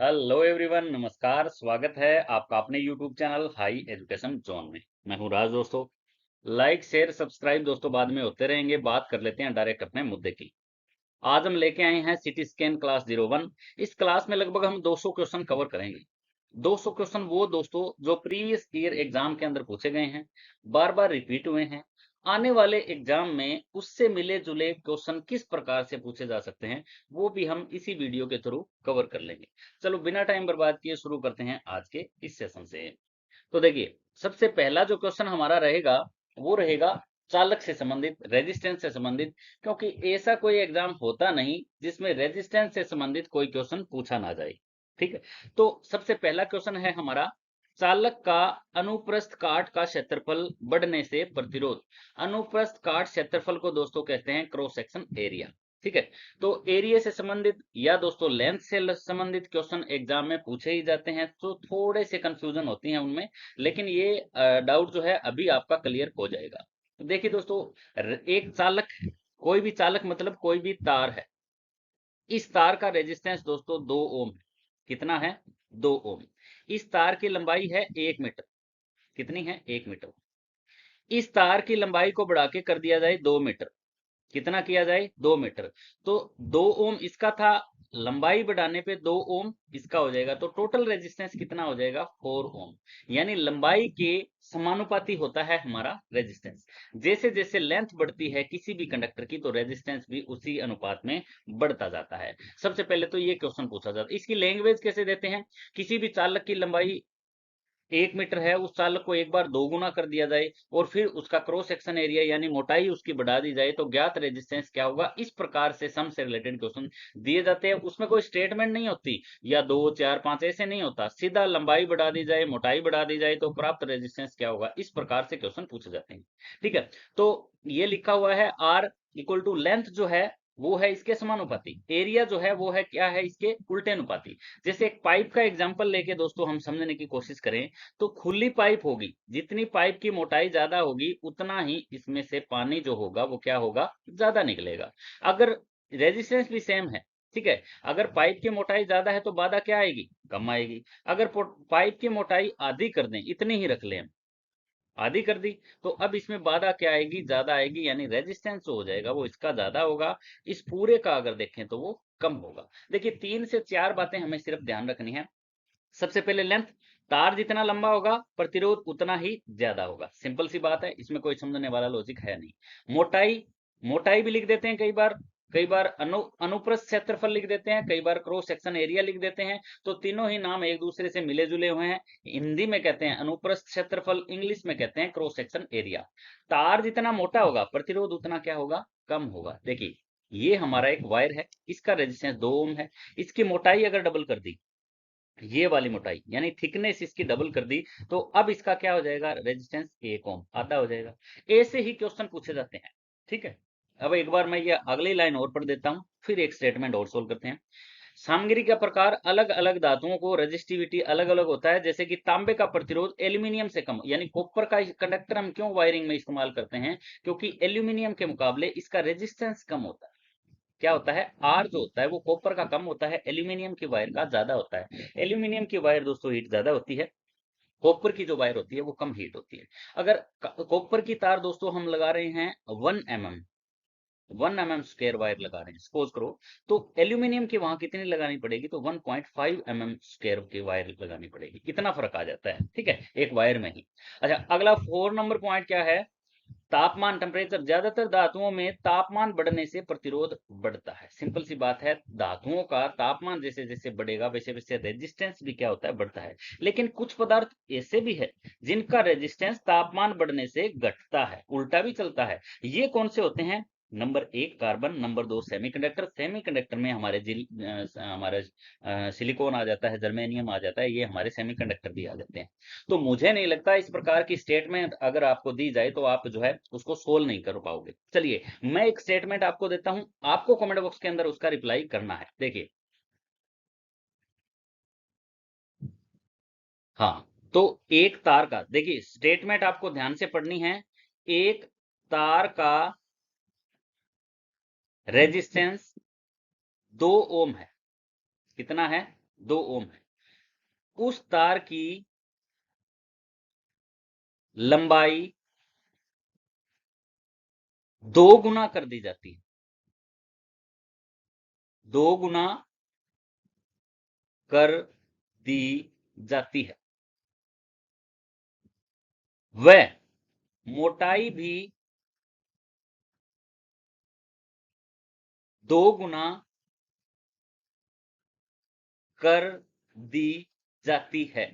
Hello everyone, नमस्कार। स्वागत है आपका अपने YouTube channel high education zone में। मैं हूं राज दोस्तों। लाइक शेयर सब्सक्राइब दोस्तों बाद में होते रहेंगे। बात कर लेते हैं डायरेक्ट अपने मुद्दे की। आज हम लेके आए हैं सिटी स्कैन क्लास 01। इस क्लास में लगभग हम 200 क्वेश्चन कवर करेंगे। 200 क्वेश्चन वो दोस्तों जो प्रीवियस ईयर एग्जाम के अंदर पूछे गए हैं, बार बार रिपीट हुए हैं। आने वाले एग्जाम में उससे मिले जुले क्वेश्चन किस प्रकार से पूछे जा सकते हैं, वो भी हम इसी वीडियो के थ्रू कवर कर लेंगे। चलो बिना टाइम बर्बाद किए शुरू करते हैं आज के इस सेशन से। तो देखिए, सबसे पहला जो क्वेश्चन हमारा रहेगा वो रहेगा चालक से संबंधित, रेजिस्टेंस से संबंधित। क्योंकि ऐसा कोई एग्जाम होता नहीं जिसमें रेजिस्टेंस से संबंधित कोई क्वेश्चन पूछा ना जाए। ठीक है, तो सबसे पहला क्वेश्चन है हमारा, चालक का अनुप्रस्थ काट का क्षेत्रफल बढ़ने से प्रतिरोध। अनुप्रस्थ काट क्षेत्रफल को दोस्तों कहते हैं क्रॉस सेक्शन एरिया। ठीक है, तो एरिया से संबंधित या दोस्तों लेंथ से संबंधित क्वेश्चन एग्जाम में पूछे ही जाते हैं, तो थोड़े से कंफ्यूजन होती है उनमें। लेकिन ये डाउट जो है अभी आपका क्लियर हो जाएगा। तो देखिए दोस्तों, एक चालक, कोई भी चालक मतलब कोई भी तार है। इस तार का रेजिस्टेंस दोस्तों 2 ओम है। कितना है? 2 ओम। इस तार की लंबाई है 1 मीटर। कितनी है? 1 मीटर। इस तार की लंबाई को बढ़ा के कर दिया जाए 2 मीटर। कितना किया जाए? 2 मीटर। तो 2 ओम इसका था, लंबाई बढ़ाने पे 2 ओम इसका हो जाएगा, तो टोटल रेजिस्टेंस कितना हो जाएगा? 4 ओम। यानी लंबाई के समानुपाती होता है हमारा रेजिस्टेंस। जैसे जैसे लेंथ बढ़ती है किसी भी कंडक्टर की, तो रेजिस्टेंस भी उसी अनुपात में बढ़ता जाता है। सबसे पहले तो ये क्वेश्चन पूछा जाता है। इसकी लैंग्वेज कैसे देते हैं? किसी भी चालक की लंबाई 1 मीटर है, उस चालक को एक बार 2 गुना कर दिया जाए और फिर उसका क्रॉस सेक्शन एरिया यानी मोटाई उसकी बढ़ा दी जाए, तो ज्ञात रेजिस्टेंस क्या होगा? इस प्रकार से सम से रिलेटेड क्वेश्चन दिए जाते हैं। उसमें कोई स्टेटमेंट नहीं होती या 2 4 5 ऐसे नहीं होता, सीधा लंबाई बढ़ा दी जाए, मोटाई बढ़ा दी जाए, तो प्राप्त रेजिस्टेंस क्या होगा? इस प्रकार से क्वेश्चन पूछे जाते हैं। ठीक है, तो ये लिखा हुआ है आर इक्वल टू लेंथ जो है वो है इसके समानुपाती, एरिया जो है वो है क्या है? इसके उल्टे अनुपाती। जैसे एक पाइप का एग्जांपल लेके दोस्तों हम समझने की कोशिश करें, तो खुली पाइप होगी, जितनी पाइप की मोटाई ज्यादा होगी उतना ही इसमें से पानी जो होगा वो क्या होगा? ज्यादा निकलेगा। अगर रेजिस्टेंस भी सेम है, ठीक है, अगर पाइप की मोटाई ज्यादा है तो बाधा क्या आएगी? कम आएगी। अगर पाइप की मोटाई आधी कर दें, इतनी ही रख लें हम, आधी कर दी, तो अब इसमें बाधा क्या आएगी? ज्यादा आएगी। यानी रेजिस्टेंस जो हो जाएगा वो इसका ज्यादा होगा, इस पूरे का अगर देखें तो वो कम होगा। देखिए 3 से 4 बातें हमें सिर्फ ध्यान रखनी है। सबसे पहले लेंथ, तार जितना लंबा होगा प्रतिरोध उतना ही ज्यादा होगा। सिंपल सी बात है, इसमें कोई समझने वाला लॉजिक है नहीं। मोटाई, मोटाई भी लिख देते हैं कई बार। कई बार अनुप्रस्थ क्षेत्रफल लिख देते हैं, कई बार क्रॉस सेक्शन एरिया लिख देते हैं। तो तीनों ही नाम एक दूसरे से मिले जुले हुए हैं। हिंदी में कहते हैं अनुप्रस्थ क्षेत्रफल, इंग्लिश में कहते हैं क्रॉस सेक्शन एरिया। तार जितना मोटा होगा प्रतिरोध उतना क्या होगा? कम होगा। देखिए, ये हमारा एक वायर है, इसका रेजिस्टेंस 2 ओम है। इसकी मोटाई अगर डबल कर दी, ये वाली मोटाई यानी थिकनेस इसकी डबल कर दी, तो अब इसका क्या हो जाएगा? रेजिस्टेंस 1 ओम, आधा हो जाएगा। ऐसे ही क्वेश्चन पूछे जाते हैं। ठीक है, अब एक बार मैं ये अगली लाइन और पढ़ देता हूं, फिर एक स्टेटमेंट और सोल्व करते हैं। सामग्री का प्रकार अलग अलग धातुओं को रेजिस्टिविटी अलग अलग होता है। जैसे कि तांबे का प्रतिरोध एल्यूमिनियम से कम, यानी कॉपर का कंडक्टर हम क्यों वायरिंग में इस्तेमाल करते हैं? क्योंकि एल्यूमिनियम के मुकाबले इसका रेजिस्टेंस कम होता है। क्या होता है? आर जो होता है वो कॉपर का कम होता है, एल्यूमिनियम की वायर का ज्यादा होता है। एल्यूमिनियम की वायर दोस्तों हीट ज्यादा होती है, कॉपर की जो वायर होती है वो कम हीट होती है। अगर कॉपर की तार दोस्तों हम लगा रहे हैं 1 mm, 1 mm स्क्वायर वायर लगा रहे हैं सपोज करो, तो एल्यूमिनियम की वहां कितनी लगानी पड़ेगी? तो 1.5 mm स्क्वायर की वायर लगानी पड़ेगी। इतना फर्क आ जाता है, ठीक है, एक वायर में ही। अच्छा, अगला 4 नंबर पॉइंट क्या है? तापमान, टेम्परेचर। ज्यादातर धातुओं में तापमान बढ़ने से प्रतिरोध बढ़ता है। सिंपल सी बात है, धातुओं का तापमान जैसे जैसे बढ़ेगा वैसे वैसे रेजिस्टेंस भी क्या होता है? बढ़ता है। लेकिन कुछ पदार्थ ऐसे भी है जिनका रेजिस्टेंस तापमान बढ़ने से घटता है, उल्टा भी चलता है। ये कौन से होते हैं? Number 1 carbon, number 2 semiconductor. Semiconductor में हमारे हमारा सिलिकॉन आ जाता है, जर्मेनियम आ जाता है, ये हमारे सेमीकंडक्टर भी आ जाते हैं। तो मुझे नहीं लगता इस प्रकार की स्टेटमेंट अगर आपको दी जाए तो आप जो है उसको सोल्व नहीं कर पाओगे। चलिए मैं एक स्टेटमेंट आपको देता हूं, आपको कमेंट बॉक्स के अंदर उसका रिप्लाई करना है। देखिए, हाँ, तो एक तार का, देखिए स्टेटमेंट आपको ध्यान से पढ़नी है। एक तार का रेजिस्टेंस 2 ओम है। कितना है? 2 ओम है, उस तार की लंबाई 2 गुना कर दी जाती है, 2 गुना कर दी जाती है। वह मोटाई भी 2 गुना कर दी जाती है।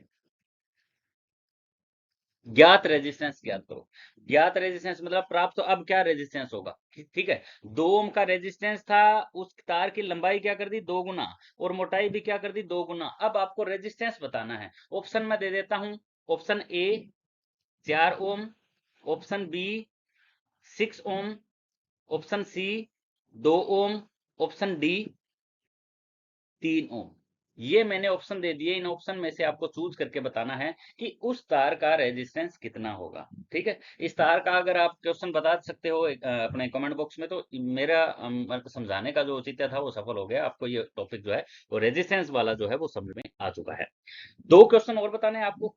ज्ञात रेजिस्टेंस ज्ञात करो। ज्ञात रेजिस्टेंस मतलब प्राप्त, तो अब क्या रेजिस्टेंस होगा, ठीक है, 2 ओम का रेजिस्टेंस था, उस तार की लंबाई क्या कर दी 2 गुना, और मोटाई भी क्या कर दी 2 गुना। अब आपको रेजिस्टेंस बताना है। ऑप्शन में दे देता हूं, option A 4 ohm, option B 6 ohm, option C 2 ohm, option D 3 ohm. ये मैंने ऑप्शन दे दिए, इन ऑप्शन में से आपको चूज करके बताना है कि उस तार का रेजिस्टेंस कितना होगा। ठीक है, इस तार का अगर आप क्वेश्चन बता सकते हो अपने कमेंट बॉक्स में, तो मेरा समझाने का जो औचित्य था वो सफल हो गया। आपको ये टॉपिक जो है वो रेजिस्टेंस वाला जो है वो समझ में आ चुका है। 2 क्वेश्चन और बताने हैं आपको।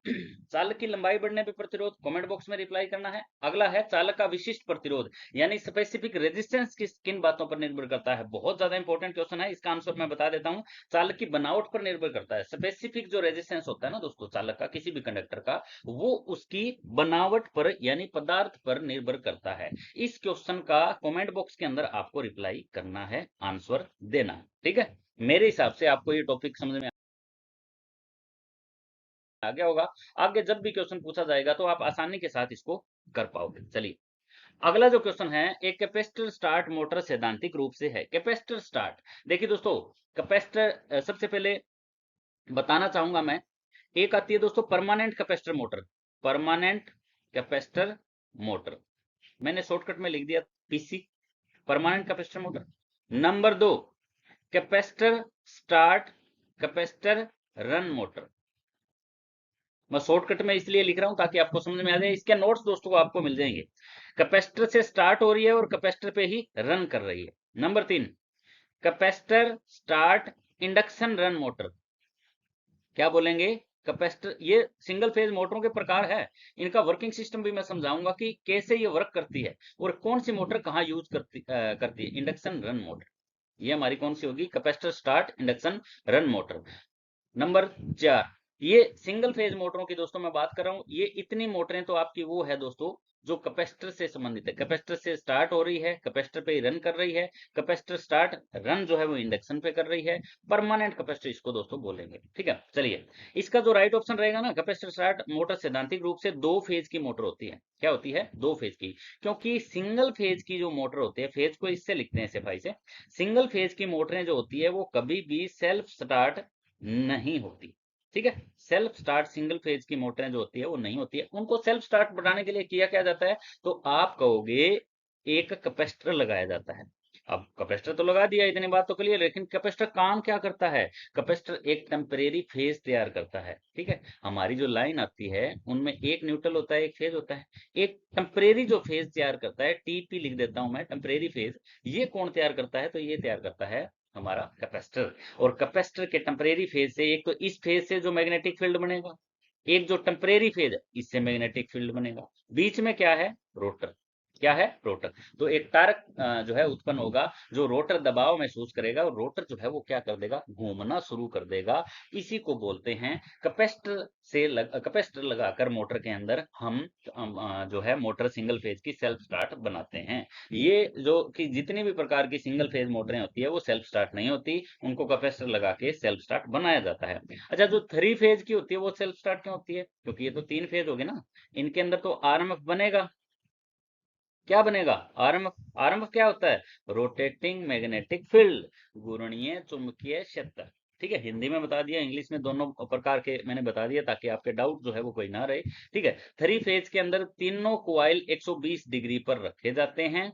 चालक की लंबाई बढ़ने पे प्रतिरोध, कमेंट बॉक्स में रिप्लाई करना है। अगला है चालक का विशिष्ट प्रतिरोध, यानी स्पेसिफिक रेजिस्टेंस किन बातों पर निर्भर करता है। बहुत ज्यादा इंपॉर्टेंट क्वेश्चन है, इसका आंसर मैं बता देता हूं। चालक की बनावट पर निर्भर करता है। स्पेसिफिक जो रेजिस्टेंस होता है ना दोस्तों चालक का, किसी भी कंडक्टर का, वो उसकी बनावट पर यानी पदार्थ पर निर्भर करता है। इस क्वेश्चन का कमेंट बॉक्स के अंदर आपको रिप्लाई करना है, आंसर देना है। ठीक है, मेरे हिसाब से आपको ये टॉपिक समझ में आ गया होगा। आगे जब भी क्वेश्चन पूछा जाएगा तो आप आसानी के साथ इसको कर पाओगे। चलिए, अगला जो क्वेश्चन है, एक कैपेसिटर स्टार्ट मोटर सैद्धांतिक रूप से है। कैपेसिटर स्टार्ट, देखिए दोस्तों, कैपेसिटर सबसे पहले बताना चाहूंगा मैं, एक आती है दोस्तों permanent capacitor motor. Permanent capacitor motor, मैंने शॉर्टकट में लिख दिया PC, permanent capacitor motor. Number 2, capacitor start capacitor run motor. मैं शॉर्टकट में इसलिए लिख रहा हूं ताकि आपको समझ में आ जाए। इसके नोट्स दोस्तों आपको मिल जाएंगे। कैपेसिटर से स्टार्ट हो रही है और कैपेसिटर पे ही रन कर रही है। Number 3, capacitor start induction run motor. क्या बोलेंगे, कैपेसिटर, ये सिंगल फेज मोटरों के प्रकार है। इनका वर्किंग सिस्टम भी मैं समझाऊंगा कि कैसे ये वर्क करती है और कौन सी मोटर कहां यूज करती है। इंडक्शन रन मोटर, ये हमारी कौन सी होगी, capacitor start induction run motor. Number 4, ये सिंगल फेज मोटरों की दोस्तों मैं बात कर रहा हूं। ये इतनी मोटरें तो आपकी वो है दोस्तों जो कैपेसिटर से संबंधित है। कैपेसिटर से स्टार्ट हो रही है, कैपेसिटर पे ही रन कर रही है। कैपेसिटर स्टार्ट रन जो है वो इंडक्शन पे कर रही है। परमानेंट कैपेसिटर इसको दोस्तों बोलेंगे। ठीक है, चलिए, इसका जो राइट ऑप्शन रहेगा ना, कैपेसिटर स्टार्ट मोटर सैद्धांतिक रूप से 2 फेज की मोटर होती है। क्या होती है, 2 फेज की। क्योंकि सिंगल फेज की जो मोटर होती है, फेज को इससे लिखते हैं सफाई से, सिंगल फेज की मोटरें जो होती है वो कभी भी सेल्फ स्टार्ट नहीं होती। ठीक है, सेल्फ स्टार्ट सिंगल फेज की मोटरें जो होती है वो नहीं होती है। उनको सेल्फ स्टार्ट बनाने के लिए किया क्या जाता है, तो आप कहोगे एक कैपेसिटर लगाया जाता है। अब कैपेसिटर तो लगा दिया, इतनी बात तो क्लियर, लेकिन कैपेसिटर काम क्या करता है, कैपेसिटर एक टेम्परेरी फेज तैयार करता है। ठीक है, हमारी जो लाइन आती है उनमें एक न्यूट्रल होता है, एक फेज होता है। एक टेम्परेरी जो फेज तैयार करता है, टीपी लिख देता हूं मैं, टेम्परेरी फेज, ये कौन तैयार करता है, तो ये तैयार करता है हमारा कैपेसिटर। और कैपेसिटर के टेम्परेरी फेज से, एक तो इस फेज से जो मैग्नेटिक फील्ड बनेगा, एक जो टेम्परेरी फेज है इससे मैग्नेटिक फील्ड बनेगा। बीच में क्या है, रोटर। क्या है, रोटर। तो एक टार्क जो है उत्पन्न होगा, जो रोटर दबाव महसूस करेगा और रोटर जो है वो क्या कर देगा, घूमना शुरू कर देगा। इसी को बोलते हैं कैपेसिटर। कैपेसिटर लगाकर मोटर के अंदर हम जो है मोटर सिंगल फेज की सेल्फ स्टार्ट बनाते हैं। ये जो कि जितनी भी प्रकार की सिंगल फेज मोटरें होती है वो सेल्फ स्टार्ट नहीं होती, उनको कैपेसिटर लगा के सेल्फ स्टार्ट बनाया जाता है। अच्छा, जो 3 फेज की होती है वो सेल्फ स्टार्ट क्यों होती है, क्योंकि ये तो 3 फेज हो गए ना, इनके अंदर तो आरएमएफ बनेगा। क्या बनेगा, आरएमएफ। आरएमएफ क्या होता है, रोटेटिंग मैग्नेटिक फील्ड, घूर्णीय चुंबकीय क्षेत्र। ठीक है, हिंदी में बता दिया, इंग्लिश में दोनों प्रकार के मैंने बता दिया ताकि आपके डाउट जो है वो कोई ना रहे। ठीक है, 3 फेज के अंदर तीनों कॉइल 120 डिग्री पर रखे जाते हैं।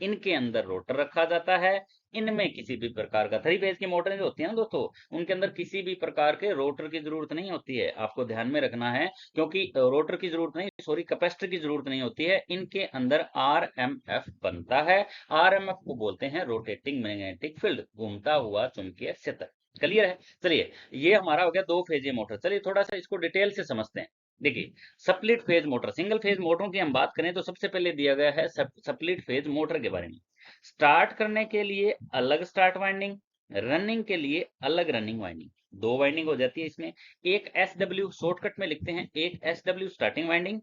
इनके अंदर रोटर रखा जाता है। इनमें किसी भी प्रकार का, 3 फेज की मोटरें जो होती है ना दोस्तों, उनके अंदर किसी भी प्रकार के रोटर की जरूरत नहीं होती है, आपको ध्यान में रखना है। क्योंकि रोटर की जरूरत नहीं, सॉरी, कैपेसिटर की जरूरत नहीं होती है। इनके अंदर आरएमएफ बनता है। आरएमएफ को बोलते हैं रोटेटिंग मैग्नेटिक फील्ड, घूमता हुआ चुंबकीय क्षेत्र। क्लियर है। चलिए, ये हमारा हो गया दो फेज मोटर। चलिए थोड़ा सा इसको डिटेल से समझते हैं। देखिए, split phase motor, single phase मोटरों की हम बात करें तो सबसे पहले दिया गया है स्प्लिट फेज मोटर के बारे में। स्टार्ट करने के लिए अलग स्टार्ट वाइंडिंग, रनिंग के लिए अलग रनिंग वाइंडिंग, दो वाइंडिंग हो जाती है इसमें। एक SW शॉर्टकट में लिखते हैं, एक SW स्टार्टिंग वाइंडिंग,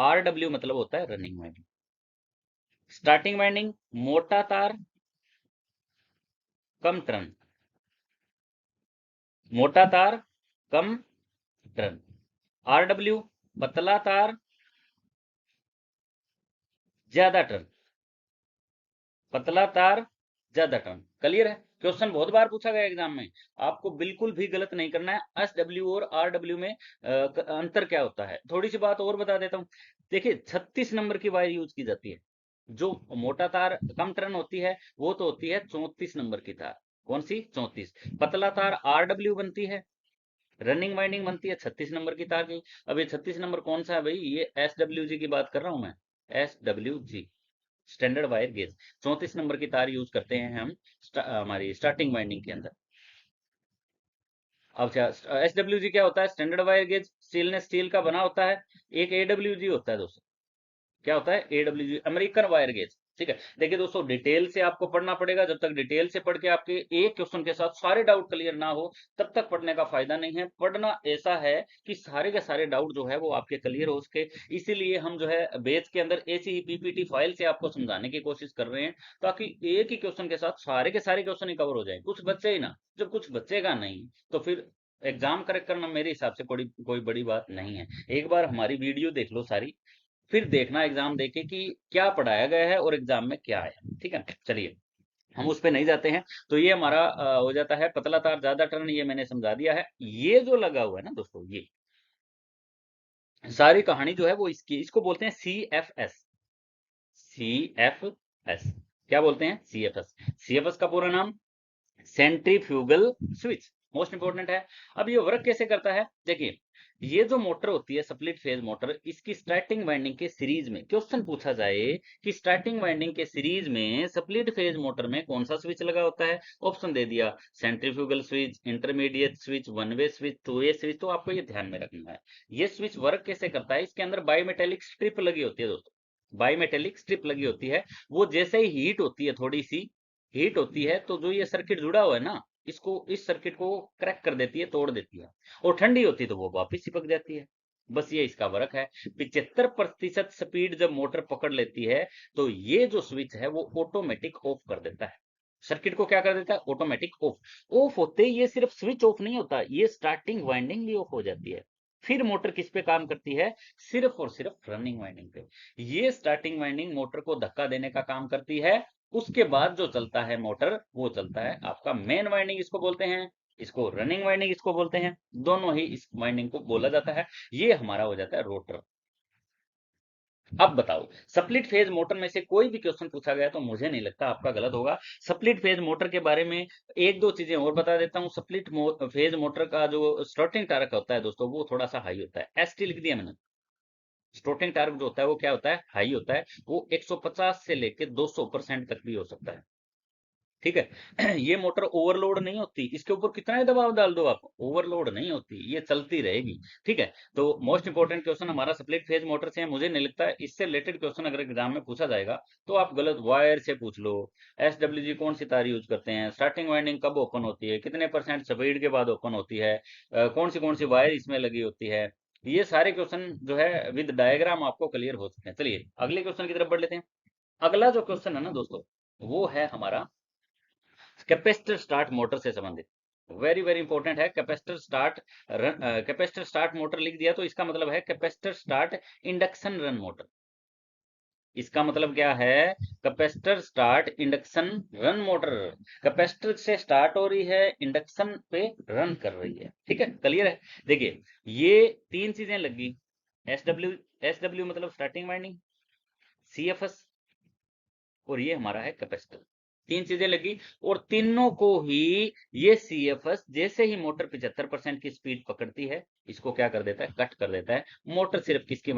RW मतलब होता है रनिंग वाइंडिंग। स्टार्टिंग वाइंडिंग मोटा तार कम टर्न, मोटा तार कम टर्न। RW पतला तार ज्यादा टर्न, पतला तार ज्यादा टर्न। क्लियर है। क्वेश्चन बहुत बार पूछा गया एग्जाम में, आपको बिल्कुल भी गलत नहीं करना है। SW और RW में अंतर क्या होता है, थोड़ी सी बात और बता देता हूँ। देखिए 36 नंबर की वायर यूज की जाती है। जो मोटा तार कम टर्न होती है वो तो होती है 34 नंबर की तार। कौन सी? 34। पतला तार RW बनती है, रनिंग वाइंडिंग बनती है 36 नंबर की तार की। अब ये 36 नंबर कौन सा है भाई? ये SWG की बात कर रहा हूं मैं, SWG standard wire gauge. 34 number की तार यूज करते हैं हम हमारी स्टार्टिंग वाइंडिंग के अंदर। अब SWG क्या होता है? Standard wire gauge, stainless steel का बना होता है। एक AWG होता है दोस्तों, क्या होता है? AWG American wire gauge. ठीक है। देखिए दोस्तों, डिटेल से आपको पढ़ना पड़ेगा। जब तक डिटेल से पढ़ के आपके एक क्वेश्चन के साथ सारे डाउट क्लियर ना हो, तब तक पढ़ने का फायदा नहीं है। पढ़ना ऐसा है कि सारे के सारे डाउट जो है वो आपके क्लियर हो सके। इसीलिए हम जो है बेच के अंदर ऐसी ही PPT फाइल से आपको समझाने की कोशिश कर रहे हैं, ताकि एक ही क्वेश्चन के साथ सारे के सारे क्वेश्चन ही कवर हो जाए। कुछ बच्चे ही ना, जब कुछ बचेगा नहीं तो फिर एग्जाम करेक्ट करना मेरे हिसाब से कोई बड़ी बात नहीं है। एक बार हमारी वीडियो देख लो सारी, फिर देखना एग्जाम देके कि क्या पढ़ाया गया है और एग्जाम में क्या आया। ठीक है। चलिए, हम उस पे नहीं जाते हैं। तो ये हमारा हो जाता है पतला तार ज्यादा टर्न, ये मैंने समझा दिया है। ये जो लगा हुआ है ना दोस्तों, ये सारी कहानी जो है वो इसकी, इसको बोलते हैं CFS। CFS क्या बोलते हैं? CFS। CFS का पूरा नाम सेंट्रीफ्यूगल स्विच, मोस्ट इंपोर्टेंट है। अब ये वर्क कैसे करता है? देखिए, ये जो मोटर होती है स्प्लिट फेज मोटर, इसकी स्टार्टिंग वाइंडिंग के सीरीज में क्वेश्चन पूछा जाए कि स्टार्टिंग वाइंडिंग के सीरीज में स्प्लिट फेज मोटर में कौन सा स्विच लगा होता है, ऑप्शन दे दिया, centrifugal switch, intermediate switch, one way switch, two way switch. तो आपको ये ध्यान में रखना है। ये स्विच वर्क कैसे करता है? इसके अंदर बायोमेटेलिक स्ट्रिप लगी होती है दोस्तों, बायोमेटेलिक स्ट्रिप लगी होती है। वो जैसे ही हीट होती है, थोड़ी सी हीट होती है, तो जो ये सर्किट जुड़ा हुआ है ना, इसको, इस सर्किट को क्रैक कर देती है, तोड़ देती है। और ठंडी होती है तो वो वापस चिपक जाती है। बस ये इसका वर्क है। 75% स्पीड जब मोटर पकड़ लेती है, तो ये जो स्विच है वो ऑटोमेटिक ऑफ कर देता है। सर्किट को क्या कर देता है? Automatic of. ऑफ होते ही ये सिर्फ स्विच ऑफ नहीं होता, ये स्टार्टिंग वाइंडिंग भी ऑफ हो जाती है। फिर मोटर किस पे काम करती है? सिर्फ और सिर्फ रनिंग वाइंडिंग पे। ये स्टार्टिंग वाइंडिंग मोटर को धक्का देने का काम करती है। उसके बाद जो चलता है मोटर, वो चलता है आपका मेन वाइंडिंग, इसको बोलते हैं, इसको रनिंग वाइंडिंग इसको बोलते हैं। दोनों ही इस वाइंडिंग को बोला जाता है। ये हमारा हो जाता है रोटर। अब बताओ, स्प्लिट फेज मोटर में से कोई भी क्वेश्चन पूछा गया तो मुझे नहीं लगता आपका गलत होगा। स्प्लिट फेज मोटर के बारे में एक दो चीजें और बता देता हूँ। स्प्लिट फेज मोटर का जो स्टार्टिंग टार्क होता है दोस्तों, वो थोड़ा सा हाई होता है। ST लिख दिया मैंने। स्टार्टिंग टार्क जो होता है वो क्या होता है? हाई होता है। वो 150 से लेके 200% तक भी हो सकता है। ठीक है। ये मोटर ओवरलोड नहीं होती, इसके ऊपर कितना ही दबाव डाल दो आप, ओवरलोड नहीं होती, ये चलती रहेगी। ठीक है। तो मोस्ट इंपोर्टेंट क्वेश्चन हमारा स्प्लिट फेज मोटर से है। मुझे नहीं लगता है इससे रिलेटेड क्वेश्चन अगर एग्जाम में पूछा जाएगा तो आप गलत वायर से पूछ लो। SWG कौन सी तार यूज करते हैं, स्टार्टिंग वाइंडिंग कब ओपन होती है, कितने % स्पीड के बाद ओपन होती है, कौन सी वायर इसमें लगी होती है, ये सारे क्वेश्चन जो है विद डायग्राम आपको क्लियर हो सकते हैं। चलिए अगले क्वेश्चन की तरफ बढ़ लेते हैं। अगला जो क्वेश्चन है ना दोस्तों, वो है हमारा कैपेसिटर स्टार्ट मोटर से संबंधित। वेरी वेरी इंपॉर्टेंट है। कैपेसिटर स्टार्ट मोटर लिख दिया तो इसका मतलब है capacitor start induction run motor. इसका मतलब क्या है? Capacitor start induction run motor. Capacitor से स्टार्ट हो रही है, इंडक्शन पे रन कर रही है। ठीक है, क्लियर है। देखिए, ये तीन चीजें लगी। एस डब्ल्यू मतलब स्टार्टिंग वाइंडिंग, CFS, और ये हमारा है कैपेसिटर। तीन चीजें लगी, और तीनों को ही ये CFS जैसे ही मोटर 75% की स्पीड पकड़ती है, इसको क्या कर देता है? कट कर देता है। मोटर सिर्फ किसकी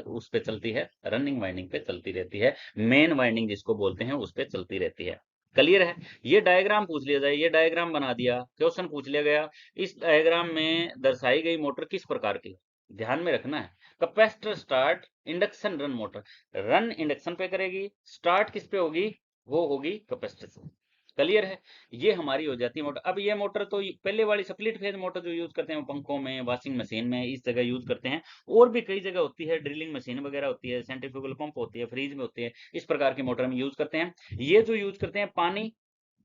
उस पे चलती है? रनिंग वाइंडिंग पे चलती रहती है। मेन वाइंडिंग जिसको बोलते हैं उस पे चलती रहती है। क्लियर है। ये डायग्राम पूछ लिया जाए, ये डायग्राम बना दिया, क्वेश्चन पूछ लिया गया, इस डायग्राम में दर्शाई गई मोटर किस प्रकार की, ध्यान में रखना है। Capacitor start induction run motor, run induction पे करेगी, स्टार्ट किस पे होगी, वो होगी कैपेसिटर से। क्लियर है। ये हमारी हो जाती है मोटर। अब ये मोटर तो पहले वाली स्प्लिट फेज मोटर जो यूज करते हैं पंखों में, वॉशिंग मशीन में, इस जगह यूज करते हैं। और भी कई जगह होती है, ड्रिलिंग मशीन वगैरह होती है, सेंट्रीफ्यूगल पंप होती है, फ्रीज में होती है, इस प्रकार की मोटर हम यूज करते हैं। ये जो यूज करते हैं पानी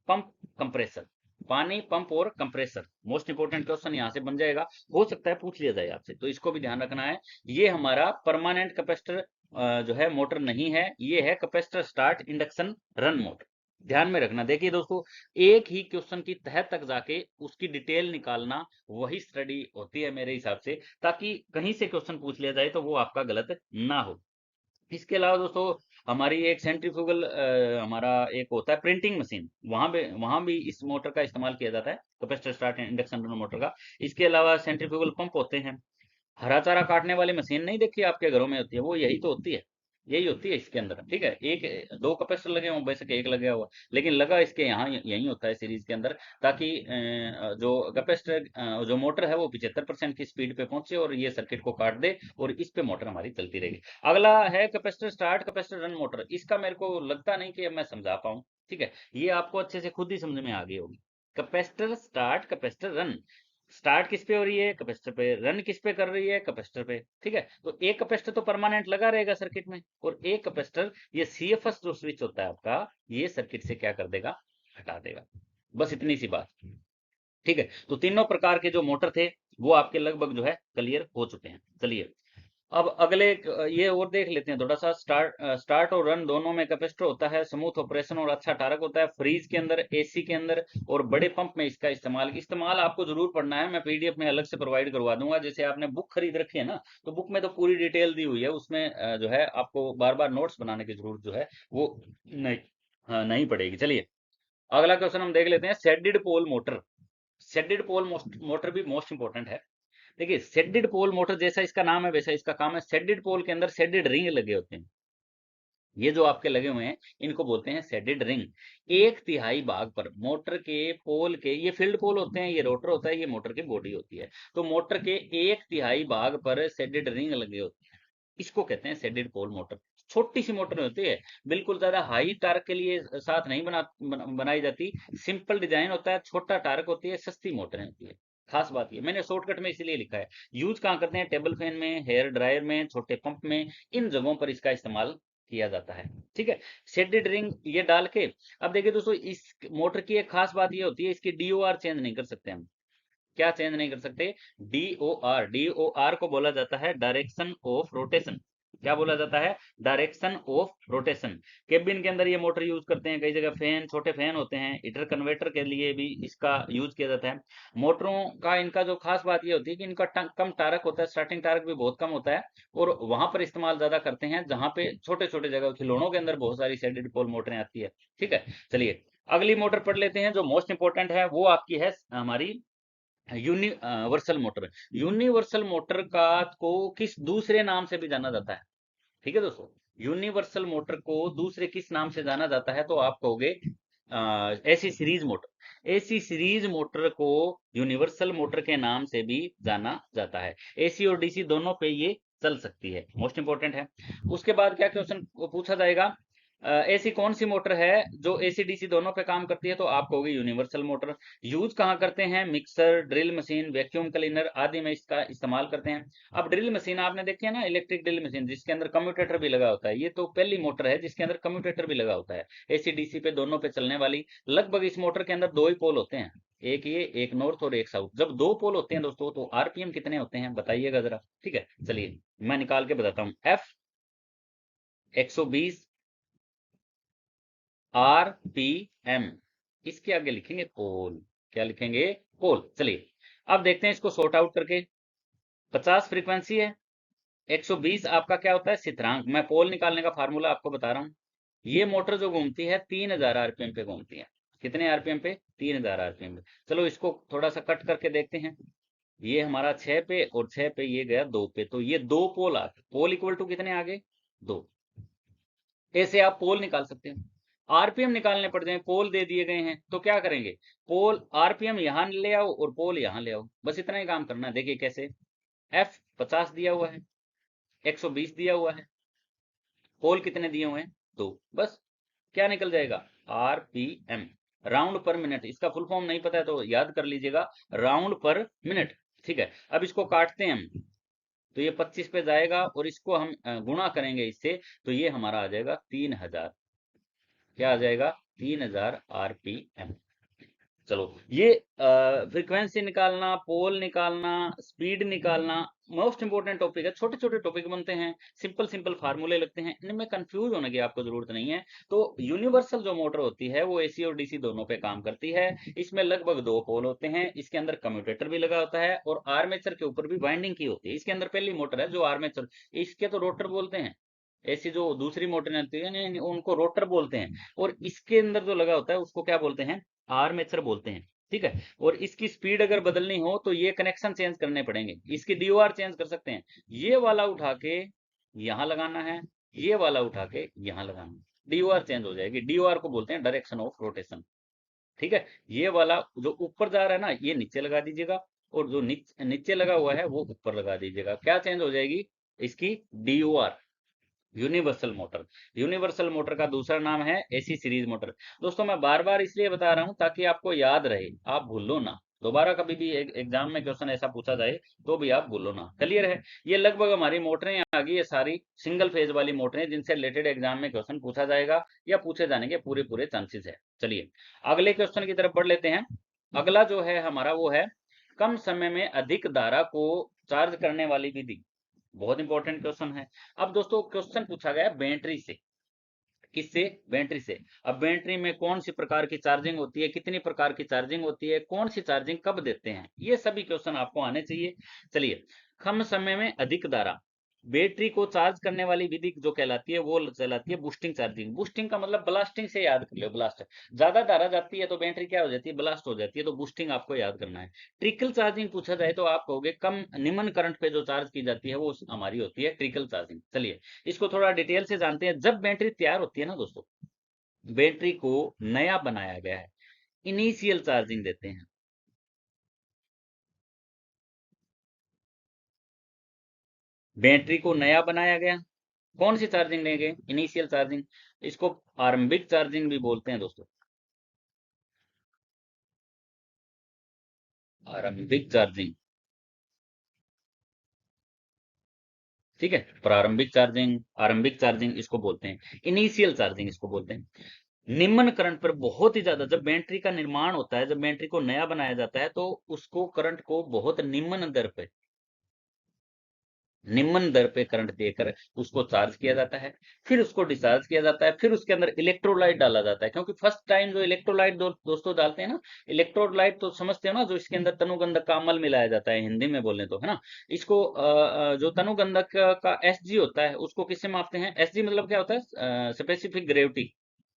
पंप कंप्रेसर, पानी पंप और कंप्रेसर, मोस्ट इंपोर्टेंट क्वेश्चन यहाँ से बन जाएगा, हो सकता है पूछ लिया जाए आपसे, तो इसको भी ध्यान रखना है। ये हमारा परमानेंट कैपेसिटर जो है मोटर नहीं है, ये है capacitor start induction run motor. ध्यान में रखना। देखिए दोस्तों, एक ही क्वेश्चन की तह तक जाके उसकी डिटेल निकालना वही स्टडी होती है मेरे हिसाब से, ताकि कहीं से क्वेश्चन पूछ लिया जाए तो वो आपका गलत ना हो। इसके अलावा दोस्तों, हमारी एक सेंट्रीफ्यूगल हमारा एक होता है प्रिंटिंग मशीन, वहां भी इस मोटर का इस्तेमाल किया जाता है, कैपेसिटर स्टार्ट इंडक्शन मोटर का। इसके अलावा सेंट्रीफ्यूगल पंप होते हैं। हरा चारा काटने वाली मशीन नहीं देखी आपके घरों में होती है, वो यही तो होती है, यही होती है इसके अंदर। ठीक है, एक दो कैपेसिटर लगे हुए, वैसे कि एक लगा हुआ, लेकिन लगा इसके यहाँ यही होता है सीरीज के अंदर, ताकि जो कैपेसिटर जो मोटर है वो 75% की स्पीड पे पहुंचे और ये सर्किट को काट दे, और इस पे मोटर हमारी चलती रहेगी। अगला है capacitor start capacitor run motor. इसका मेरे को लगता नहीं कि अब मैं समझा पाऊँ। ठीक है, ये आपको अच्छे से खुद ही समझ में आ गई होगी। Capacitor start capacitor run, start किस पे हो रही है, कैपेसिटर पे, रन किस पे कर रही है, कैपेसिटर पे। ठीक है, तो एक कैपेसिटर तो परमानेंट लगा रहेगा सर्किट में, और एक कैपेसिटर, ये सीएफएस जो स्विच होता है आपका, ये सर्किट से क्या कर देगा, हटा देगा। बस इतनी सी बात। ठीक है, तो तीनों प्रकार के जो मोटर थे वो आपके लगभग जो है क्लियर हो चुके हैं। चलिए, अब अगले ये और देख लेते हैं थोड़ा सा। स्टार्ट और रन दोनों में कैपेसिटर होता है, स्मूथ ऑपरेशन और अच्छा टारक होता है, फ्रीज के अंदर, एसी के अंदर और बड़े पंप में इसका इस्तेमाल आपको जरूर पढ़ना है। मैं पीडीएफ में अलग से प्रोवाइड करवा दूंगा। जैसे आपने बुक खरीद रखी है ना, तो बुक में तो पूरी डिटेल दी हुई है, उसमें जो है आपको बार बार नोट्स बनाने की जरूरत जो है वो नहीं, हाँ, नहीं पड़ेगी। चलिए, अगला क्वेश्चन हम देख लेते हैं। Shaded pole motor, shaded pole motor भी मोस्ट इंपोर्टेंट है। देखिए, शेडेड पोल मोटर जैसा इसका नाम है वैसा इसका काम है। शेडेड पोल के अंदर शेडेड रिंग लगे होते हैं। ये जो आपके लगे हुए हैं इनको बोलते हैं शेडेड रिंग। एक तिहाई भाग पर मोटर के पोल के, ये फील्ड पोल होते हैं, ये रोटर होता है, ये मोटर की बॉडी होती है, तो मोटर के एक तिहाई भाग पर शेडेड रिंग लगे होते हैं, इसको कहते हैं शेडेड पोल मोटर। छोटी सी मोटर होती है, बिल्कुल ज्यादा हाई टार्क के लिए साथ नहीं बनाई जाती। सिंपल डिजाइन होता है, छोटा टार्क होती है, सस्ती मोटरें होती है। खास बात ये मैंने शॉर्टकट में इसलिए लिखा है। यूज कहाँ करते हैं, टेबल फैन में, हेयर ड्रायर में, छोटे पंप में, इन जगहों पर इसका इस्तेमाल किया जाता है। ठीक है, शेडेड रिंग ये डाल के। अब देखिए दोस्तों, इस मोटर की एक खास बात ये होती है, इसकी डीओआर चेंज नहीं कर सकते हम। क्या चेंज नहीं कर सकते, डीओआर, डीओआर को बोला जाता है डायरेक्शन ऑफ रोटेशन। क्या बोला जाता है, डायरेक्शन ऑफ रोटेशन। केबिन के अंदर ये मोटर यूज करते हैं, कई जगह फैन, छोटे फैन होते हैं, हीटर कन्वर्टर के लिए भी इसका यूज किया जाता है। मोटरों का इनका जो खास बात ये होती है कि इनका कम टारक होता है, स्टार्टिंग टारक भी बहुत कम होता है, और वहां पर इस्तेमाल ज्यादा करते हैं जहां पे छोटे छोटे जगह, खिलौनों के अंदर बहुत सारी शेडेड पोल मोटरें आती है। ठीक है, चलिए अगली मोटर पढ़ लेते हैं जो मोस्ट इंपोर्टेंट है, वो आपकी है हमारी यूनिवर्सल मोटर। यूनिवर्सल मोटर का को किस दूसरे नाम से भी जाना जाता है। ठीक है दोस्तों, यूनिवर्सल मोटर को दूसरे किस नाम से जाना जाता है, तो आप कहोगे AC series motor. AC series motor को यूनिवर्सल मोटर के नाम से भी जाना जाता है। एसी और डीसी दोनों पे ये चल सकती है, मोस्ट इंपोर्टेंट है। उसके बाद क्या क्वेश्चन पूछा जाएगा, ऐसी कौन सी मोटर है जो एसी डीसी दोनों पे काम करती है, तो आप कहोगे यूनिवर्सल मोटर। यूज कहाँ करते हैं, mixer, drill machine, vacuum cleaner आदि में इसका इस्तेमाल करते हैं। अब ड्रिल मशीन आपने देखी है ना, इलेक्ट्रिक ड्रिल मशीन जिसके अंदर कम्यूटेटर भी लगा होता है, ये तो पहली मोटर है जिसके अंदर कम्यूटेटर भी लगा होता है। एसी डीसी पे दोनों पे चलने वाली। लगभग इस मोटर के अंदर दो ही पोल होते हैं, एक ये, एक नॉर्थ और एक साउथ। जब दो पोल होते हैं दोस्तों, तो आरपीएम कितने होते हैं बताइएगा जरा। ठीक है, चलिए मैं निकाल के बताता हूँ। एफ 120 आरपीएम, इसके आगे लिखेंगे पोल। क्या लिखेंगे, पोल। चलिए अब देखते हैं इसको सॉर्ट आउट करके। 50 फ्रीक्वेंसी है, 120 आपका क्या होता है, स्थिरांक। मैं पोल निकालने का फार्मूला आपको बता रहा हूँ। ये मोटर जो घूमती है 3000 आरपीएम पे घूमती है। कितने आरपीएम पे, 3000 आरपीएम पे। चलो इसको थोड़ा सा कट करके देखते हैं। ये हमारा 6 पे और 6 पे, ये गया 2 पे, तो ये दो पोल आ गए। पोल इक्वल टू कितने आ गए, 2। ऐसे आप पोल निकाल सकते हैं। आरपीएम निकालने पड़ जाए, पोल दे दिए गए हैं तो क्या करेंगे, पोल आरपीएम यहां ले आओ और पोल यहां ले आओ, बस इतना ही काम करना है। देखिए कैसे, एफ 50 दिया हुआ है, 120 दिया हुआ है, पोल कितने दिए हुए हैं, 2, बस क्या निकल जाएगा, आरपीएम, राउंड पर मिनट। इसका फुल फॉर्म नहीं पता है तो याद कर लीजिएगा, राउंड पर मिनट। ठीक है, अब इसको काटते हैं हम, तो ये 25 पे जाएगा और इसको हम गुणा करेंगे इससे, तो ये हमारा आ जाएगा 3000, क्या आ जाएगा, 3000 आरपीएम। चलो, ये फ्रीक्वेंसी निकालना, पोल निकालना, स्पीड निकालना मोस्ट इंपोर्टेंट टॉपिक है। छोटे छोटे टॉपिक बनते हैं, सिंपल सिंपल फार्मूले लगते हैं, इनमें कंफ्यूज होने की आपको जरूरत नहीं है। तो यूनिवर्सल जो मोटर होती है वो एसी और डीसी दोनों पे काम करती है। इसमें लगभग 2 पोल होते हैं, इसके अंदर कम्यूटेटर भी लगा होता है और आर्मेचर के ऊपर भी वाइंडिंग की होती है। इसके अंदर पहली मोटर है जो आर्मेचर, इसके तो रोटर बोलते हैं, ऐसी जो दूसरी मोटर होती है उनको रोटर बोलते हैं, और इसके अंदर जो लगा होता है उसको क्या बोलते हैं, आर्मेचर बोलते हैं। ठीक है, और इसकी स्पीड अगर बदलनी हो तो ये कनेक्शन चेंज करने पड़ेंगे, इसकी डीओआर चेंज कर सकते हैं, ये वाला उठा के यहां लगाना है, ये वाला उठा के यहां लगाना है, डीओआर चेंज हो जाएगी। डीओआर को बोलते हैं डायरेक्शन ऑफ रोटेशन। ठीक है, ये वाला जो ऊपर जा रहा है ना ये नीचे लगा दीजिएगा, और जो नीचे लगा हुआ है वो ऊपर लगा दीजिएगा, क्या चेंज हो जाएगी, इसकी डीओआर, यूनिवर्सल मोटर। यूनिवर्सल मोटर का दूसरा नाम है एसी सीरीज मोटर। दोस्तों मैं बार बार इसलिए बता रहा हूं ताकि आपको याद रहे, आप भूलो ना, दोबारा कभी भी एग्जाम में क्वेश्चन ऐसा पूछा जाए तो भी आप भूलो ना। क्लियर है, ये लगभग हमारी मोटरें आ गई, ये सारी सिंगल फेज वाली मोटरें जिनसे रिलेटेड एग्जाम में क्वेश्चन पूछा जाएगा या पूछे जाने के पूरे पूरे चांसेस है। चलिए अगले क्वेश्चन की तरफ बढ़ लेते हैं। अगला जो है हमारा वो है, कम समय में अधिक धारा को चार्ज करने वाली विधि। बहुत इंपॉर्टेंट क्वेश्चन है। अब दोस्तों क्वेश्चन पूछा गया बैटरी से, किससे, बैटरी से। अब बैटरी में कौन सी प्रकार की चार्जिंग होती है, कितनी प्रकार की चार्जिंग होती है, कौन सी चार्जिंग कब देते हैं, ये सभी क्वेश्चन आपको आने चाहिए। चलिए, कम समय में अधिक धारा, बैटरी को चार्ज करने वाली विधि जो कहलाती है वो कहलाती है बूस्टिंग चार्जिंग। बूस्टिंग का मतलब ब्लास्टिंग से याद कर लो, ब्लास्ट, ज्यादा धारा जाती है तो बैटरी क्या हो जाती है, ब्लास्ट हो जाती है, तो बूस्टिंग आपको याद करना है। ट्रिकल चार्जिंग पूछा जाए तो आप कहोगे कम निम्न करंट पे जो चार्ज की जाती है वो हमारी होती है ट्रिकल चार्जिंग। चलिए इसको थोड़ा डिटेल से जानते हैं। जब बैटरी तैयार होती है ना दोस्तों, बैटरी को नया बनाया गया है, इनिशियल चार्जिंग देते हैं। बैटरी को नया बनाया गया, कौन सी चार्जिंग लेंगे, इनिशियल चार्जिंग, इसको आरंभिक चार्जिंग भी बोलते हैं दोस्तों, आरंभिक चार्जिंग। ठीक है, प्रारंभिक चार्जिंग, आरंभिक चार्जिंग इसको बोलते हैं, इनिशियल चार्जिंग इसको बोलते हैं। निम्न करंट पर बहुत ही ज्यादा, जब बैटरी का निर्माण होता है, जब बैटरी को नया बनाया जाता है तो उसको करंट को बहुत निम्न दर पे, निम्न दर पे करंट देकर उसको चार्ज किया जाता है, फिर उसको डिस्चार्ज किया जाता है, फिर उसके अंदर इलेक्ट्रोलाइट डाला जाता है। क्योंकि फर्स्ट टाइम जो इलेक्ट्रोलाइट दोस्तों डालते हैं ना, इलेक्ट्रोलाइट तो समझते हो ना, जो इसके अंदर तनुगंधक का अम्ल मिलाया जाता है, हिंदी में बोले तो, है ना। इसको जो तनुगंधक का एसजी होता है उसको किससे मापते हैं, एसजी मतलब क्या होता है, स्पेसिफिक ग्रेविटी,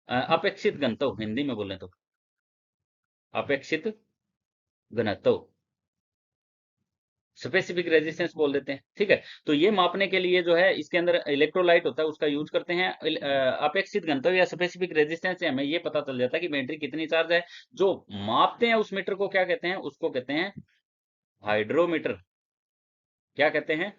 अपेक्षित घनत्व हिंदी में बोले तो, अपेक्षित घनत्व, स्पेसिफिक रेजिस्टेंस बोल देते हैं। ठीक है, तो ये मापने के लिए जो है इसके अंदर इलेक्ट्रोलाइट होता है उसका यूज करते हैं। अपेक्षित घनत्व या स्पेसिफिक रेजिस्टेंस से हमें ये पता चल जाता है कि बैटरी कितनी चार्ज है। जो मापते हैं उस मीटर को क्या कहते हैं, उसको कहते हैं हाइड्रोमीटर। क्या कहते हैं,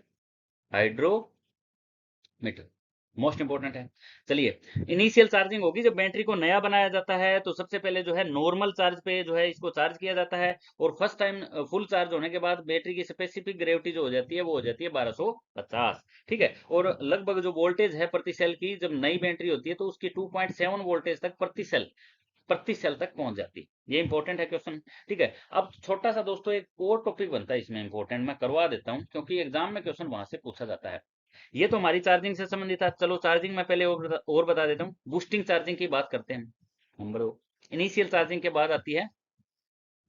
हाइड्रोमीटर, मोस्ट इंपोर्टेंट है। चलिए, इनिशियल चार्जिंग होगी जब बैटरी को नया बनाया जाता है, तो सबसे पहले जो है नॉर्मल चार्ज पे जो है इसको चार्ज किया जाता है, और फर्स्ट टाइम फुल चार्ज होने के बाद बैटरी की स्पेसिफिक ग्रेविटी जो हो जाती है वो हो जाती है 1250। ठीक है, और लगभग जो वोल्टेज है प्रति सेल की, जब नई बैटरी होती है तो उसकी 2.7 वोल्टेज तक प्रति सेल तक पहुंच जाती है। ये इंपॉर्टेंट है क्वेश्चन। ठीक है, अब छोटा सा दोस्तों एक और टॉपिक बनता है इसमें इंपॉर्टेंट, मैं करवा देता हूं क्योंकि एग्जाम में क्वेश्चन वहां से पूछा जाता है। ये तो हमारी चार्जिंग से संबंधित था। चलो चार्जिंग मैं पहले और बता देता हूँ, बूस्टिंग चार्जिंग की बात करते हैं। नंबर दो, इनिशियल चार्जिंग के बाद आती है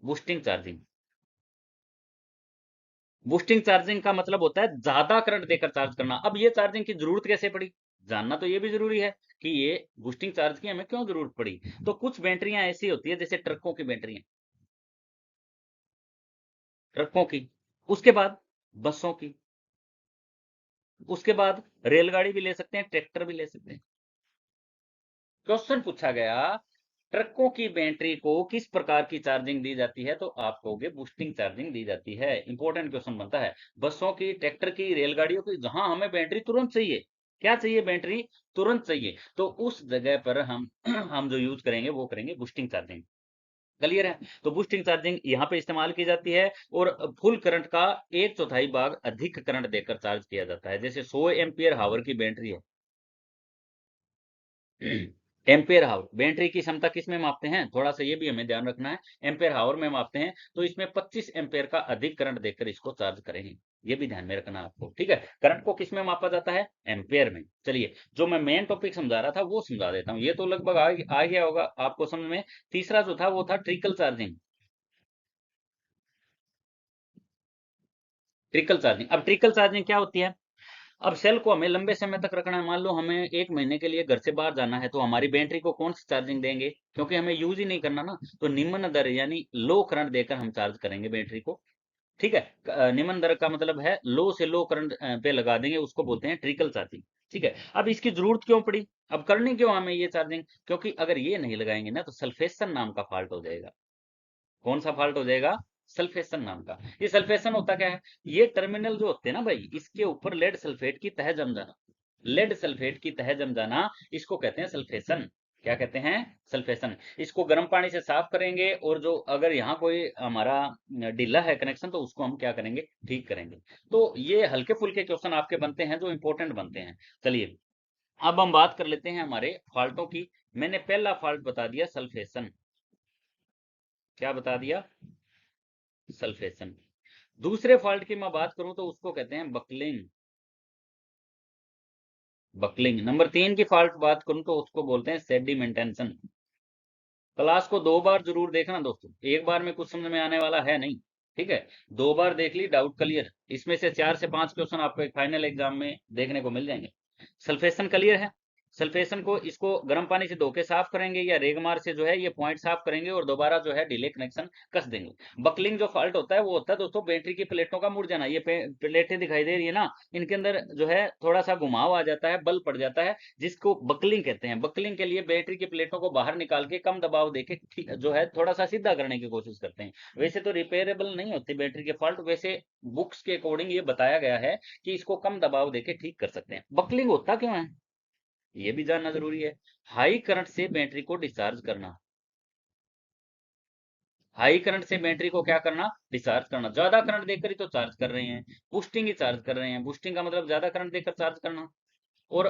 बूस्टिंग चार्जिंग। बूस्टिंग चार्जिंग का मतलब होता है ज्यादा करंट देकर चार्ज करना। अब ये चार्जिंग की जरूरत कैसे पड़ी, जानना तो ये भी जरूरी है कि ये बूस्टिंग चार्ज की हमें क्यों जरूरत पड़ी। तो कुछ बैटरियां ऐसी होती है जैसे ट्रकों की बैटरियां, ट्रकों की, उसके बाद बसों की, उसके बाद रेलगाड़ी भी ले सकते हैं, ट्रैक्टर भी ले सकते हैं। क्वेश्चन पूछा गया ट्रकों की बैटरी को किस प्रकार की चार्जिंग दी जाती है, तो आप कहोगे बूस्टिंग चार्जिंग दी जाती है। इंपॉर्टेंट क्वेश्चन बनता है। बसों की, ट्रैक्टर की, रेलगाड़ियों की, जहां हमें बैटरी तुरंत चाहिए, क्या चाहिए, बैटरी तुरंत चाहिए, तो उस जगह पर हम हम जो यूज करेंगे वो करेंगे बूस्टिंग चार्जिंग। क्लियर है? तो बूस्टिंग चार्जिंग यहाँ पे इस्तेमाल की जाती है और फुल करंट का एक चौथाई भाग अधिक करंट देकर चार्ज किया जाता है। जैसे 100 एम्पियर हावर की बैटरी है, एम्पेयर हावर बैटरी की क्षमता किस में मापते हैं, थोड़ा सा ये भी हमें ध्यान रखना है, एम्पेयर हावर में मापते हैं। तो इसमें 25 एम्पेयर का अधिक करंट देकर इसको चार्ज करेंगे, ये भी ध्यान में रखना आपको। ठीक है, करंट को किस में मापा जाता है, एम्पेयर में। चलिए, जो मैं मेन टॉपिक समझा रहा था वो समझा देता हूँ, ये तो लगभग आ गया होगा आपको समझ में। तीसरा जो था वो था ट्रिकल चार्जिंग। ट्रिकल चार्जिंग, अब ट्रिकल चार्जिंग क्या होती है। अब सेल को हमें लंबे समय तक रखना है, मान लो हमें 1 महीने के लिए घर से बाहर जाना है, तो हमारी बैटरी को कौन सी चार्जिंग देंगे, क्योंकि हमें यूज ही नहीं करना ना, तो निम्न दर यानी लो करंट देकर हम चार्ज करेंगे बैटरी को। ठीक है, निम्न दर का मतलब है लो से लो करंट पे लगा देंगे, उसको बोलते हैं ट्रिकल चार्जिंग। ठीक है, अब इसकी जरूरत क्यों पड़ी, अब करनी क्यों हमें ये चार्जिंग, क्योंकि अगर ये नहीं लगाएंगे ना तो सल्फेशन नाम का फॉल्ट हो जाएगा। कौन सा फॉल्ट हो जाएगा, सल्फेशन नाम का। ये सल्फेशन होता क्या है, ये टर्मिनल जो होते हैं ना भाई, इसके ऊपर लेड सल्फेट की तह जम जाना, लेड सल्फेट की तह जम जाना, इसको कहते हैं सल्फेशन। क्या कहते हैं, सल्फेशन। इसको गर्म पानी से साफ करेंगे, और जो अगर यहाँ कोई हमारा ढीला है कनेक्शन, तो उसको हम क्या करेंगे, ठीक करेंगे। तो ये हल्के फुल्के क्वेश्चन आपके बनते हैं जो इंपॉर्टेंट बनते हैं। चलिए, अब हम बात कर लेते हैं हमारे फॉल्टों की। मैंने पहला फॉल्ट बता दिया सल्फेशन, क्या बता दिया, सल्फेशन। दूसरे फॉल्ट की मैं बात करूं तो उसको कहते हैं बकलिंग, बकलिंग। नंबर 3 की फॉल्ट बात करूं तो उसको बोलते हैं सेडिमेंटेशन। क्लास को 2 बार जरूर देखना दोस्तों, एक बार में कुछ समझ में आने वाला है नहीं। ठीक है, 2 बार देख ली, डाउट क्लियर। इसमें से 4 से 5 क्वेश्चन आपको एक फाइनल एग्जाम में देखने को मिल जाएंगे। सल्फेशन क्लियर है। सल्फेशन को, इसको गर्म पानी से धो के साफ करेंगे, या रेगमार से जो है ये पॉइंट साफ करेंगे और दोबारा जो है डिले कनेक्शन कस देंगे। बकलिंग जो फॉल्ट होता है वो होता है दोस्तों बैटरी की प्लेटों का मुड़ जाना। ये प्लेटें दिखाई दे रही है ना, इनके अंदर जो है थोड़ा सा घुमाव आ जाता है, बल पड़ जाता है, जिसको बकलिंग कहते हैं। बकलिंग के लिए बैटरी की प्लेटों को बाहर निकाल के कम दबाव देके जो है थोड़ा सा सीधा करने की कोशिश करते हैं। वैसे तो रिपेयरेबल नहीं होती बैटरी के फॉल्ट, वैसे बुक्स के अकॉर्डिंग ये बताया गया है कि इसको कम दबाव देके ठीक कर सकते हैं। बकलिंग होता क्यों है, ये भी जानना जरूरी है। हाई करंट से बैटरी को डिस्चार्ज करना, हाई करंट से बैटरी को क्या करना, डिस्चार्ज करना। ज्यादा करंट देकर ही तो चार्ज कर रहे हैं, बूस्टिंग ही चार्ज कर रहे हैं, बूस्टिंग का मतलब ज्यादा करंट देकर चार्ज करना। और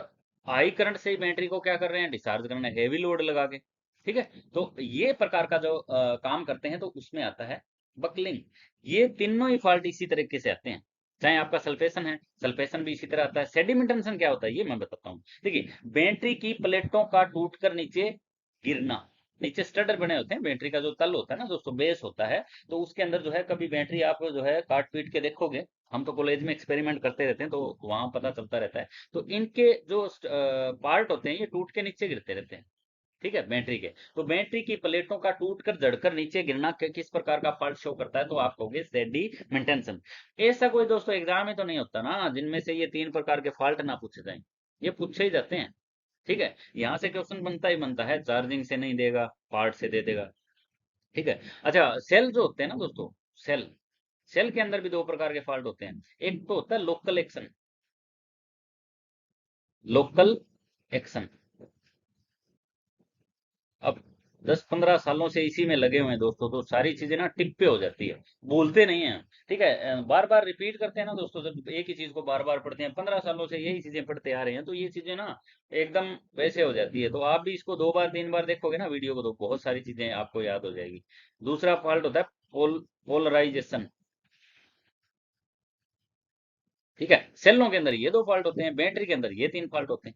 हाई करंट से बैटरी को क्या कर रहे हैं, डिस्चार्ज करना, हैवी लोड लगा के। ठीक है, तो ये प्रकार का जो काम करते हैं तो उसमें आता है बकलिंग। ये तीनों ही फॉल्ट इसी तरीके से आते हैं। चाहे आपका सल्फेशन है, सल्फेशन भी इसी तरह आता है। सेडिमेंटेशन क्या होता है ये मैं बताता हूँ। देखिए, बैटरी की प्लेटों का टूटकर नीचे गिरना, नीचे स्टडर बने होते हैं, बैटरी का जो तल होता है ना दोस्तों, बेस होता है, तो उसके अंदर जो है कभी बैटरी आप जो है काट पीट के देखोगे, हम तो कॉलेज में एक्सपेरिमेंट करते रहते हैं तो वहां पता चलता रहता है। तो इनके जो पार्ट होते हैं ये टूट के नीचे गिरते रहते हैं। ठीक है, बैटरी के, तो बैटरी की प्लेटों का टूटकर जड़कर नीचे गिरना किस प्रकार का फॉल्ट शो करता है, तो आप कहोगे सेडिमेंटेशन। ऐसा कोई दोस्तों एग्जाम में तो नहीं होता ना जिनमें से ये 3 प्रकार के फॉल्ट ना पूछे जाएं, ये पूछे ही जाते हैं। ठीक है, यहाँ से क्वेश्चन बनता ही बनता है, चार्जिंग से नहीं देगा, पार्ट से दे देगा। ठीक है, अच्छा, सेल जो होते हैं ना दोस्तों, सेल, सेल के अंदर भी 2 प्रकार के फॉल्ट होते हैं। एक तो होता है लोकल एक्शन, लोकल एक्शन। अब 10-15 सालों से इसी में लगे हुए हैं दोस्तों, तो सारी चीजें ना टिप पे हो जाती है, बोलते नहीं है। ठीक है, बार बार रिपीट करते हैं ना दोस्तों, जब एक ही चीज को बार बार पढ़ते हैं, 15 सालों से यही चीजें पढ़ते आ रहे हैं, तो ये चीजें ना एकदम वैसे हो जाती है। तो आप भी इसको 2 बार 3 बार देखोगे ना वीडियो को, तो बहुत सारी चीजें आपको याद हो जाएगी। दूसरा फॉल्ट होता है पोलराइजेशन। ठीक है, सेलों के अंदर ये 2 फॉल्ट होते हैं, बैटरी के अंदर ये 3 फॉल्ट होते हैं।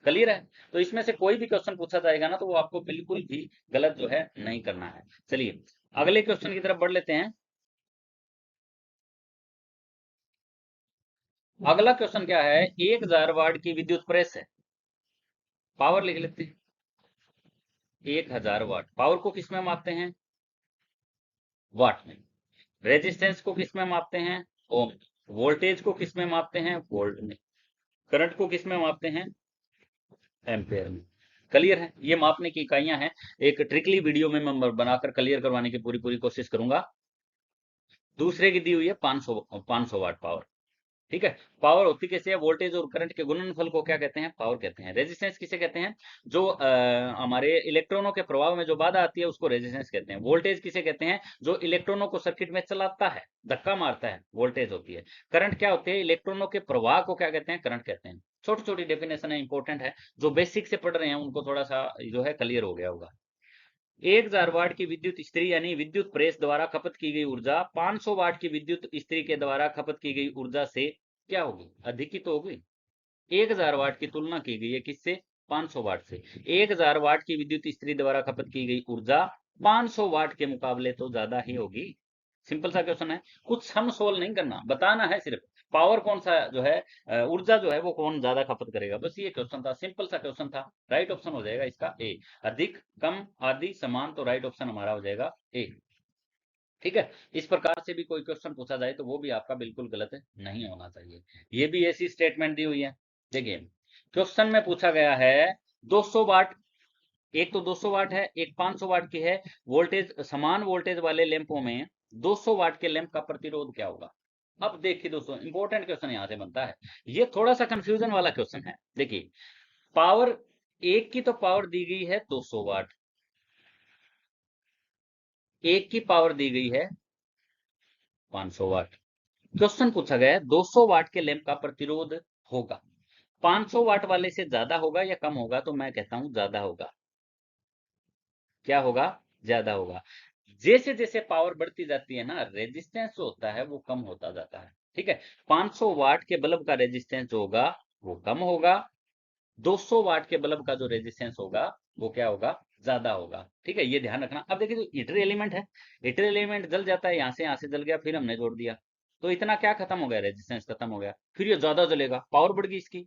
क्लियर है? तो इसमें से कोई भी क्वेश्चन पूछा जाएगा ना तो वो आपको बिल्कुल भी गलत जो है नहीं करना है। चलिए, अगले क्वेश्चन की तरफ बढ़ लेते हैं। अगला क्वेश्चन क्या है, 1000 वाट की विद्युत प्रेस है, पावर लिख लेते हैं। 1000 वाट, पावर को किस में मापते हैं, वाट में। रेजिस्टेंस को किस में मापते हैं, ओम। वोल्टेज को किस में मापते हैं, वोल्ट में। करंट को किस में मापते हैं, एम्पेयर में। क्लियर है? ये मापने की इकाइयां हैं। एक ट्रिकली वीडियो में मैं बनाकर क्लियर करवाने की पूरी पूरी कोशिश करूंगा। दूसरे की दी हुई है 500 वाट पावर। ठीक है। पावर होती कैसे है? वोल्टेज और करंट के गुणनफल को क्या कहते हैं? पावर कहते हैं। रेजिस्टेंस किसे कहते हैं? जो हमारे इलेक्ट्रॉनों के प्रवाह में जो बाधा आती है उसको रेजिस्टेंस कहते हैं। वोल्टेज किसे कहते हैं? जो इलेक्ट्रॉनों को सर्किट में चलाता है, धक्का मारता है, वोल्टेज होती है। करंट क्या होती है? इलेक्ट्रॉनों के प्रवाह को क्या कहते हैं? करंट कहते हैं। छोटी छोटी डेफिनेशन है, इंपॉर्टेंट है। जो बेसिक से पढ़ रहे हैं उनको थोड़ा सा जो है क्लियर हो गया होगा। 1000 वाट की विद्युत इस्त्री यानी विद्युत प्रेस द्वारा खपत की गई ऊर्जा 500 वाट की विद्युत इस्त्री के द्वारा खपत की गई ऊर्जा से क्या होगी? अधिक ही तो होगी। 1000 वाट की तुलना की गई है किससे? 500 वाट से। 1000 वाट की विद्युत इस्त्री द्वारा खपत की गई ऊर्जा 500 वाट के मुकाबले तो ज्यादा ही होगी। सिंपल सा क्वेश्चन है, कुछ सम सोल्व नहीं करना, बताना है सिर्फ पावर कौन सा जो है, ऊर्जा जो है वो कौन ज्यादा खपत करेगा, बस ये क्वेश्चन था। सिंपल सा क्वेश्चन था। राइट ऑप्शन हो जाएगा इसका ए। अधिक, कम, आदि, समान, तो राइट ऑप्शन हमारा हो जाएगा ए। ठीक है। इस प्रकार से भी कोई क्वेश्चन पूछा जाए तो वो भी आपका बिल्कुल गलत नहीं होना चाहिए। ये भी ऐसी स्टेटमेंट दी हुई है। देखिए, क्वेश्चन में पूछा गया है 200 वाट, एक तो 200 वाट है, एक 500 वाट की है। वोल्टेज, समान वोल्टेज वाले लैंपों में 200 वाट के लैंप का प्रतिरोध क्या होगा? अब देखिए दोस्तों, इंपॉर्टेंट क्वेश्चन यहां से बनता है। ये थोड़ा सा कंफ्यूजन वाला क्वेश्चन है। देखिए, पावर, एक की तो पावर दी गई है 200 वाट, एक की पावर दी गई है 500 वाट। क्वेश्चन पूछा गया है 200 वाट के लैंप का प्रतिरोध होगा, 500 वाट वाले से ज्यादा होगा या कम होगा? तो मैं कहता हूं ज्यादा होगा। क्या होगा? ज्यादा होगा। जैसे जैसे पावर बढ़ती जाती है ना, रेजिस्टेंस जो होता है वो कम होता जाता है। ठीक है। 500 वाट के बल्ब का रेजिस्टेंस जो होगा वो कम होगा, 200 वाट के बल्ब का जो रेजिस्टेंस होगा वो क्या होगा? ज्यादा होगा। ठीक है, ये ध्यान रखना। अब देखिए, जो हीटर एलिमेंट है, हीटर एलिमेंट जल जाता है, यहाँ से जल गया, फिर हमने जोड़ दिया, तो इतना क्या खत्म हो गया? रेजिस्टेंस खत्म हो गया। फिर ये ज्यादा जलेगा, पावर बढ़ गई इसकी।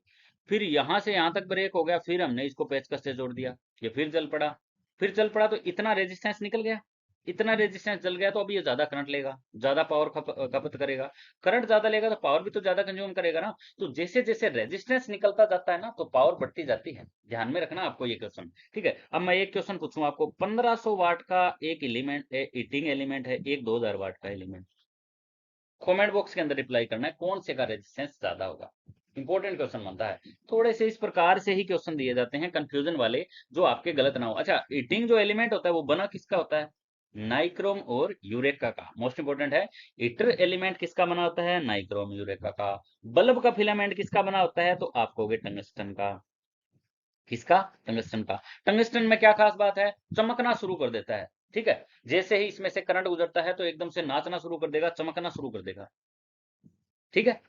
फिर यहां से यहां तक ब्रेक हो गया, फिर हमने इसको पेचकस से जोड़ दिया, ये फिर जल पड़ा। फिर चल पड़ा तो इतना रेजिस्टेंस निकल गया, इतना रेजिस्टेंस जल गया, तो अब ये ज्यादा करंट लेगा, ज्यादा पावर खपत करेगा। करंट ज्यादा लेगा तो पावर भी तो ज्यादा कंज्यूम करेगा ना। तो जैसे जैसे रेजिस्टेंस निकलता जाता है ना, तो पावर बढ़ती जाती है। ध्यान में रखना आपको ये क्वेश्चन। ठीक है। अब मैं एक क्वेश्चन पूछूं आपको, 1500 वाट का एक एलिमेंट, हीटिंग एलिमेंट है, एक 2000 वाट का एलिमेंट। कमेंट बॉक्स के अंदर रिप्लाई करना है कौन से का रेजिस्टेंस ज्यादा होगा। इंपॉर्टेंट क्वेश्चन बनता है। थोड़े से इस प्रकार से ही क्वेश्चन दिए जाते हैं कंफ्यूजन वाले, जो आपके गलत ना हो। अच्छा, हीटिंग जो एलिमेंट होता है वो बना किसका होता है? नाइक्रोम और यूरेका का। मोस्ट इंपोर्टेंट है। हीटर एलिमेंट किसका बना होता है? नाइक्रोम यूरेका का। बल्ब का फिलामेंट किसका बना होता है? तो आपको हो गया टंगस्टन का। किसका? टंगस्टन का। टंगस्टन में क्या खास बात है? चमकना शुरू कर देता है। ठीक है। जैसे ही इसमें से करंट गुजरता है तो एकदम से नाचना शुरू कर देगा, चमकना शुरू कर देगा। ठीक है।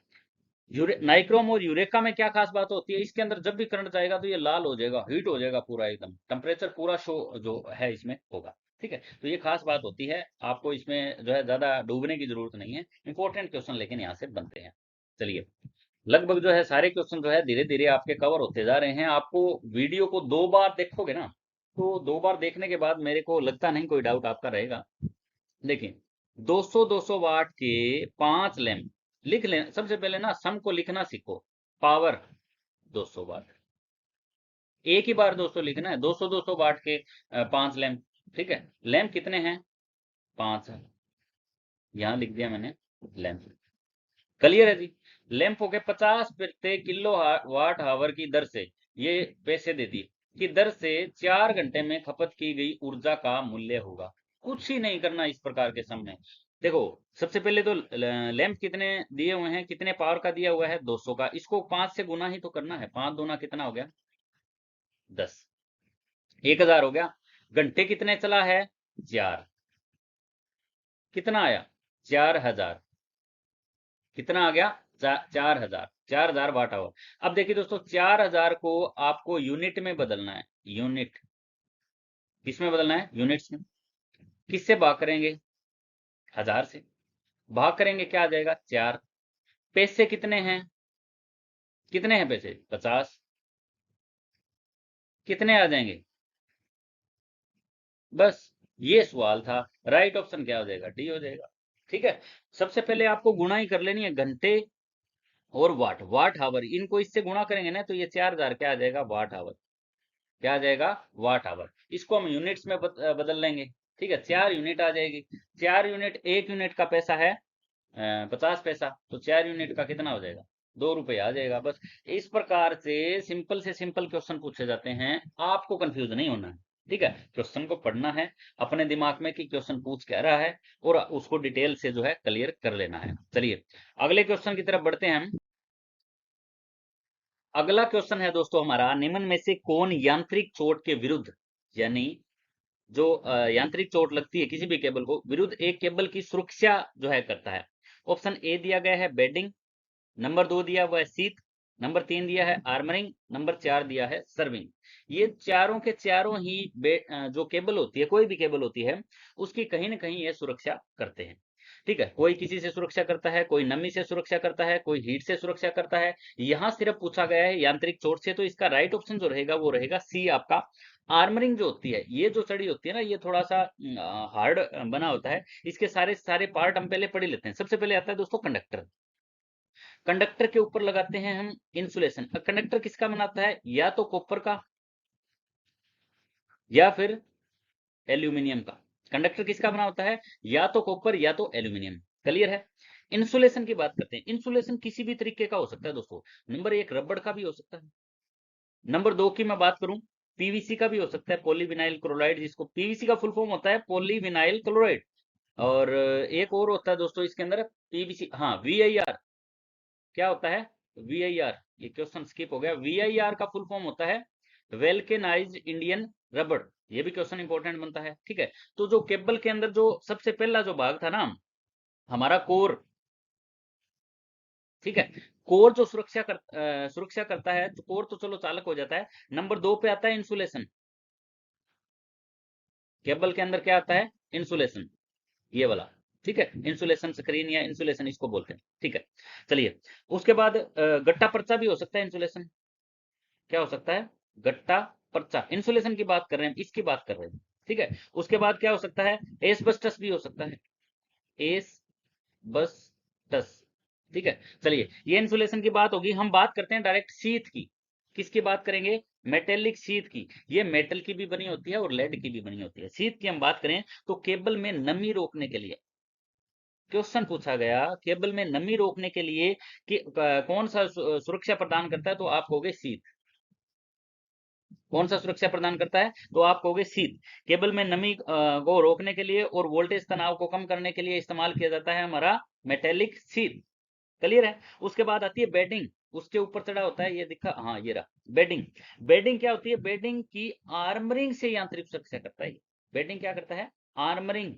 नाइक्रोम और यूरेका में क्या खास बात होती है? इसके अंदर जब भी करंट जाएगा तो ये लाल हो जाएगा, हीट हो जाएगा पूरा, एकदम टेम्परेचर पूरा शो जो है इसमें होगा। ठीक है। तो ये खास बात होती है। आपको इसमें जो है ज्यादा डूबने की जरूरत नहीं है। इंपॉर्टेंट क्वेश्चन लेकिन यहाँ से बनते हैं। चलिए, लगभग जो है सारे क्वेश्चन जो है धीरे धीरे आपके कवर होते जा रहे हैं। आपको वीडियो को 2 बार देखोगे ना, तो 2 बार देखने के बाद मेरे को लगता नहीं कोई डाउट आपका रहेगा। देखिए, 200 वाट के 5 लैंप लिख लें। सबसे पहले ना सम को लिखना सीखो। पावर 200 वाट, एक ही बार 200 लिखना है। 200 वाट के 5 लैंप। ठीक है। लैंप कितने हैं? 5 है, यहां लिख दिया मैंने लैंप। क्लियर है जी? लैंप हो गए 50 प्रति किलो वाट हावर की दर से, ये पैसे दे दिए कि दर से 4 घंटे में खपत की गई ऊर्जा का मूल्य होगा। कुछ ही नहीं करना इस प्रकार के सम में। देखो, सबसे पहले तो लैंप कितने दिए हुए हैं, कितने पावर का दिया हुआ है? 200 का। इसको 5 से गुना ही तो करना है। 5 दूना कितना हो गया? 10। 1000 हो गया। घंटे कितने चला है? 4। कितना आया? 4000। कितना आ गया? 4000। 4000 वाट आवर। अब देखिए दोस्तों, 4000 को आपको यूनिट में बदलना है। यूनिट किसमें बदलना है? यूनिट्स में। किससे भाग करेंगे? 1000 से भाग करेंगे, क्या आ जाएगा? 4। पैसे कितने हैं? कितने हैं पैसे? 50। कितने आ जाएंगे? बस ये सवाल था। राइट ऑप्शन क्या हो जाएगा? डी हो जाएगा। ठीक है। सबसे पहले आपको गुणा ही कर लेनी है, घंटे और वाट, वाट हावर, इनको इससे गुणा करेंगे ना तो ये 4000 क्या आ जाएगा? वाट हावर। क्या आ जाएगा, वाट आवर। इसको हम यूनिट्स में बदल लेंगे, ठीक है, 4 यूनिट आ जाएगी। 4 यूनिट, 1 यूनिट का पैसा है 50 पैसा, तो 4 यूनिट का कितना हो जाएगा, 2 रुपये आ जाएगा। बस इस प्रकार से सिंपल क्वेश्चन पूछे जाते हैं, आपको कंफ्यूज नहीं होना है, ठीक है। क्वेश्चन को पढ़ना है अपने दिमाग में कि क्वेश्चन पूछ क्या रहा है, और उसको डिटेल से जो है क्लियर कर लेना है। चलिए अगले क्वेश्चन की तरफ बढ़ते हैं हम। अगला क्वेश्चन है दोस्तों हमारा, निम्न में से कौन यांत्रिक चोट के विरुद्ध, यानी जो यांत्रिक चोट लगती है किसी भी केबल को, विरुद्ध एक केबल की सुरक्षा जो है करता है। ऑप्शन ए दिया गया है बेडिंग, नंबर 2 दिया हुआ है सीट, नंबर 3 दिया है आर्मरिंग, नंबर 4 दिया है सर्विंग। ये चारों के चारों ही जो केबल होती है, कोई भी केबल होती है, उसकी कहीं ना कहीं ये सुरक्षा करते हैं, ठीक है। कोई किसी से सुरक्षा करता है, कोई नमी से सुरक्षा करता है, कोई हीट से सुरक्षा करता है। यहां सिर्फ पूछा गया है यांत्रिक चोट से, तो इसका राइट ऑप्शन जो रहेगा वो रहेगा सी आपका। आर्मरिंग जो होती है, ये जो छड़ी होती है ना, ये थोड़ा सा हार्ड बना होता है। इसके सारे सारे पार्ट हम पहले पढ़ ही लेते हैं। सबसे पहले आता है दोस्तों कंडक्टर। कंडक्टर के ऊपर लगाते हैं हम इंसुलेशन। कंडक्टर किसका बनाता है, या तो कॉपर का या फिर एल्यूमिनियम का। कंडक्टर किसका बना होता है, या तो कॉपर या तो एल्यूमिनियम। क्लियर है। इंसुलेशन की बात करते हैं। इंसुलेशन किसी भी तरीके का हो सकता है दोस्तों। नंबर 1 रबड़ का भी हो सकता है। नंबर 2 की मैं बात करूं, पीवीसी का भी हो सकता है, पॉलीविनाइल क्लोराइड, जिसको पीवीसी का फुल फॉर्म होता है पॉलीविनाइल क्लोराइड। और एक और होता है दोस्तों इसके अंदर पीवीसी, हाँ वीआईआर। क्या होता है वीआईआर, ये क्वेश्चन स्किप हो गया। वीआईआर का फुल फॉर्म होता है वेल्केनाइज्ड इंडियन रबड़। ये भी क्वेश्चन इंपॉर्टेंट बनता है, ठीक है। तो जो केबल के अंदर जो सबसे पहला जो भाग था ना हमारा कोर, ठीक है, कोर जो सुरक्षा करता है, तो कोर तो चलो चालक हो जाता है। नंबर 2 पे आता है इंसुलेशन। केबल के अंदर क्या आता है, इंसुलेशन, ये वाला, ठीक है। इंसुलेशन स्क्रीन या इंसुलेशन इसको बोलते हैं, ठीक है। चलिए उसके बाद गट्टा पर्चा भी हो सकता है इंसुलेशन। क्या हो सकता है, गट्टा पर्चा। इंसुलेशन की बात कर रहे हैं, इसकी बात कर रहे हैं, ठीक है। उसके बाद क्या हो सकता है, एस्बेस्टस भी हो सकता है, एस्बेस्टस, ठीक है। चलिए ये इंसुलेशन की बात होगी। हम बात करते हैं डायरेक्ट शीट की। किसकी बात करेंगे, मेटेलिक शीट की। ये मेटल की भी बनी होती है और लेड की भी बनी होती है। शीट की हम बात करें तो केबल में नमी रोकने के लिए क्वेश्चन पूछा गया, केबल में नमी रोकने के लिए कि कौन सा सुरक्षा प्रदान करता है, तो आप कहोगे शीट। कौन सा सुरक्षा प्रदान करता है, तो आप कहोगे शीट। केबल में नमी को रोकने के लिए और वोल्टेज तनाव को कम करने के लिए इस्तेमाल किया जाता है हमारा मेटेलिक शीट। क्लियर है। उसके बाद आती है बेडिंग। उसके ऊपर चढ़ा होता है, ये दिखा, हाँ ये रहा बेडिंग। बेडिंग क्या होती है, बेडिंग की आर्मरिंग से यांत्रिक सुरक्षा करता है। बेडिंग क्या करता है, आर्मरिंग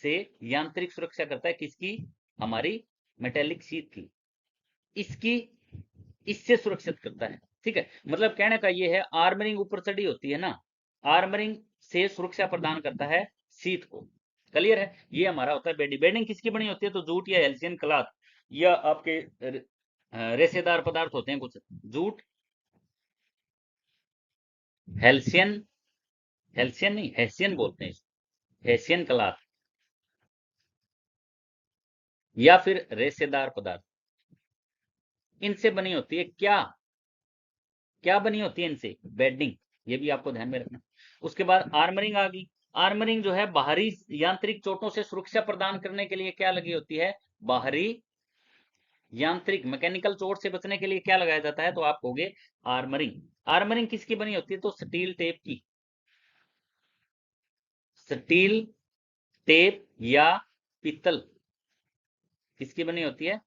से यांत्रिक सुरक्षा करता है। किसकी, हमारी मेटेलिक शीट की। इसकी इससे सुरक्षित करता है, ठीक है। मतलब कहने का ये है, आर्मरिंग ऊपर चढ़ी होती है ना, आर्मरिंग से सुरक्षा प्रदान करता है शीट को। क्लियर है। ये हमारा होता है बेडिंग। बेडिंग किसकी बनी होती है, तो जूट या हेल्सियन क्लॉथ या आपके रेशेदार पदार्थ होते हैं कुछ, जूट, हेल्सियन, हेल्सियन नहीं हेसियन बोलते हैं इसको, हेसियन क्लॉथ, या फिर रेशेदार पदार्थ, इनसे बनी होती है। क्या क्या बनी होती है इनसे, बेडिंग। ये भी आपको ध्यान में रखना। उसके बाद आर्मरिंग आ गई। आर्मरिंग जो है बाहरी यांत्रिक चोटों से सुरक्षा प्रदान करने के लिए क्या लगी होती है, बाहरी यांत्रिक मैकेनिकल चोट से बचने के लिए क्या लगाया जाता है, तो आप कहोगे आर्मरिंग। आर्मरिंग किसकी बनी होती है, तो स्टील टेप की। स्टील टेप या पित्तल, किसकी बनी होती है,